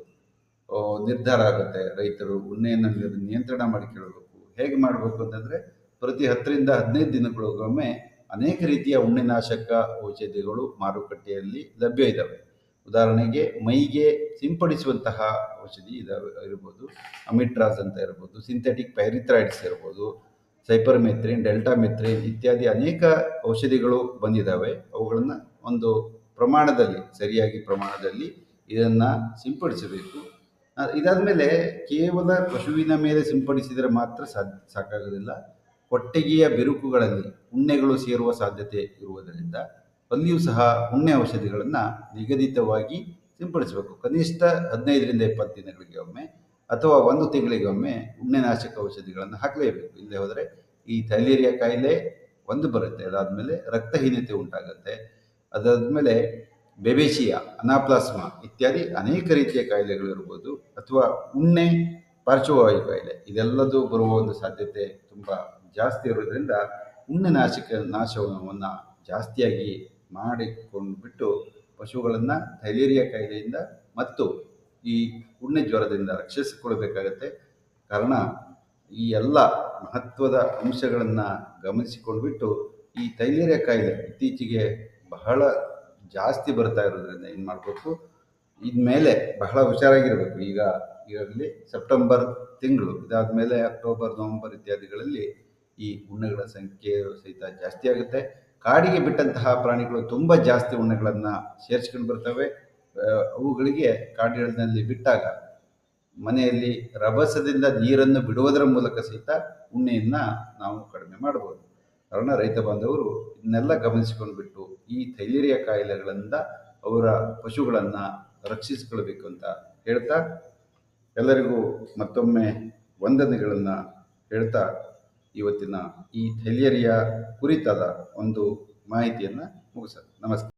ನಿರ್ಧಾರ ಆಗುತ್ತೆ. ರೈತರು ಉಣ್ಣೆಯನ್ನು ನಿಯಂತ್ರಣ ಮಾಡಿಕೊಳ್ಳಬೇಕು. ಹೇಗೆ ಮಾಡಬೇಕು ಅಂತಂದರೆ, ಪ್ರತಿ 10ರಿಂದ 15 ದಿನಗಳಿಗೊಮ್ಮೆ ಅನೇಕ ರೀತಿಯ ಉಣ್ಣೆನಾಶಕ ಔಷಧಿಗಳು ಮಾರುಕಟ್ಟೆಯಲ್ಲಿ ಲಭ್ಯ ಇದ್ದಾವೆ. ಉದಾಹರಣೆಗೆ ಮೈಗೆ ಸಿಂಪಡಿಸುವಂತಹ ಔಷಧಿ ಇರ್ಬೋದು, ಅಮಿಟ್ರಾಸ್ ಅಂತ ಇರ್ಬೋದು, ಸಿಂಥೆಟಿಕ್ ಪೈರಿಥ್ರಾಯ್ಡ್ಸ್ ಇರ್ಬೋದು, ಸೈಪರ್ಮೆಥ್ರಿನ್, ಡೆಲ್ಟಾಮೆಥ್ರಿನ್ ಇತ್ಯಾದಿ ಅನೇಕ ಔಷಧಿಗಳು ಬಂದಿದ್ದಾವೆ. ಅವುಗಳನ್ನು ಒಂದು ಪ್ರಮಾಣದಲ್ಲಿ, ಸರಿಯಾಗಿ ಪ್ರಮಾಣದಲ್ಲಿ ಇದನ್ನು ಸಿಂಪಡಿಸಬೇಕು. ಇದಾದ ಮೇಲೆ ಕೇವಲ ಪಶುವಿನ ಮೇಲೆ ಸಿಂಪಡಿಸಿದರೆ ಮಾತ್ರ ಸಾಕಾಗೋದಿಲ್ಲ. ಕೊಟ್ಟಿಗೆಯ ಬಿರುಕುಗಳಲ್ಲಿ ಉಣ್ಣೆಗಳು ಸೇರುವ ಸಾಧ್ಯತೆ ಇರುವುದರಿಂದ ಅಲ್ಲಿಯೂ ಸಹ ಉಣ್ಣೆ ಔಷಧಿಗಳನ್ನು ನಿಗದಿತವಾಗಿ ಸಿಂಪಡಿಸಬೇಕು. ಕನಿಷ್ಠ 15ರಿಂದ 20 ದಿನಗಳಿಗೆ ಒಮ್ಮೆ ಅಥವಾ 1 ತಿಂಗಳಿಗೆ ಒಮ್ಮೆ ಉಣ್ಣೆನಾಶಕ ಔಷಧಿಗಳನ್ನು ಹಾಕಲೇಬೇಕು. ಇಲ್ಲದೆ ಹೋದರೆ ಈ ಥೈಲೇರಿಯಾ ಕಾಯಿಲೆ ಒಂದು ಬರುತ್ತೆ. ಅದಾದಮೇಲೆ ರಕ್ತಹೀನತೆ ಉಂಟಾಗುತ್ತೆ. ಅದಾದಮೇಲೆ ಬೆಬೇಶಿಯಾ, ಅನಾಪ್ಲಾಸ್ಮಾ ಇತ್ಯಾದಿ ಅನೇಕ ರೀತಿಯ ಕಾಯಿಲೆಗಳಿರ್ಬೋದು, ಅಥವಾ ಉಣ್ಣೆ ಪಾರ್ಶ್ವವಾಯು ಕಾಯಿಲೆ, ಇದೆಲ್ಲದೂ ಬರುವ ಒಂದು ಸಾಧ್ಯತೆ ತುಂಬ ಜಾಸ್ತಿ ಇರೋದ್ರಿಂದ ಉಣ್ಣೆ ನಾಶವನ್ನು ಜಾಸ್ತಿಯಾಗಿ ಮಾಡಿಕೊಂಡು ಬಿಟ್ಟು ಪಶುಗಳನ್ನು ಥೈಲೇರಿಯಾ ಕಾಯಿಲೆಯಿಂದ ಮತ್ತು ಈ ಉಣ್ಣೆ ಜ್ವರದಿಂದ ರಕ್ಷಿಸಿಕೊಳ್ಬೇಕಾಗತ್ತೆ. ಕಾರಣ ಈ ಎಲ್ಲ ಮಹತ್ವದ ಅಂಶಗಳನ್ನು ಗಮನಿಸಿಕೊಂಡು ಬಿಟ್ಟು ಈ ಥೈಲೇರಿಯಾ ಕಾಯಿಲೆ ಇತ್ತೀಚೆಗೆ ಬಹಳ ಜಾಸ್ತಿ ಬರ್ತಾ ಇರೋದ್ರಿಂದ ಏನು ಮಾಡಬೇಕು, ಇದ್ಮೇಲೆ ಬಹಳ ಹುಷಾರಾಗಿರಬೇಕು. ಈಗಾಗಲೇ ಸೆಪ್ಟೆಂಬರ್ ತಿಂಗಳು, ಇದಾದ ಮೇಲೆ ಅಕ್ಟೋಬರ್, ನವೆಂಬರ್ ಇತ್ಯಾದಿಗಳಲ್ಲಿ ಈ ಉಣ್ಣೆಗಳ ಸಂಖ್ಯೆ ಸಹಿತ ಜಾಸ್ತಿ ಆಗುತ್ತೆ. ಕಾಡಿಗೆ ಬಿಟ್ಟಂತಹ ಪ್ರಾಣಿಗಳು ತುಂಬ ಜಾಸ್ತಿ ಉಣ್ಣೆಗಳನ್ನು ಸೇರಿಸ್ಕೊಂಡು ಬರ್ತವೆ. ಅವುಗಳಿಗೆ ಕಾಡಿನಲ್ಲಿ ಬಿಟ್ಟಾಗ ಮನೆಯಲ್ಲಿ ರಭಸದಿಂದ ನೀರನ್ನು ಬಿಡುವುದರ ಮೂಲಕ ಸಹಿತ ಉಣ್ಣೆಯನ್ನು ನಾವು ಕಡಿಮೆ ಮಾಡಬಹುದು. ಕಾರಣ ರೈತ ಬಾಂಧವರು ಇದನ್ನೆಲ್ಲ ಗಮನಿಸಿಕೊಂಡು ಬಿಟ್ಟು ಈ ಥೈಲೇರಿಯಾ ಕಾಯಿಲೆಗಳಿಂದ ಅವರ ಪಶುಗಳನ್ನು ರಕ್ಷಿಸಿಕೊಳ್ಬೇಕು ಅಂತ ಹೇಳ್ತಾ, ಎಲ್ಲರಿಗೂ ಮತ್ತೊಮ್ಮೆ ವಂದನೆಗಳನ್ನು ಹೇಳ್ತಾ ಇವತ್ತಿನ ಈ ಥೈಲೇರಿಯಾ ಕುರಿತಾದ ಒಂದು ಮಾಹಿತಿಯನ್ನು ಮುಗಿಸೋಣ. ನಮಸ್ಕಾರ.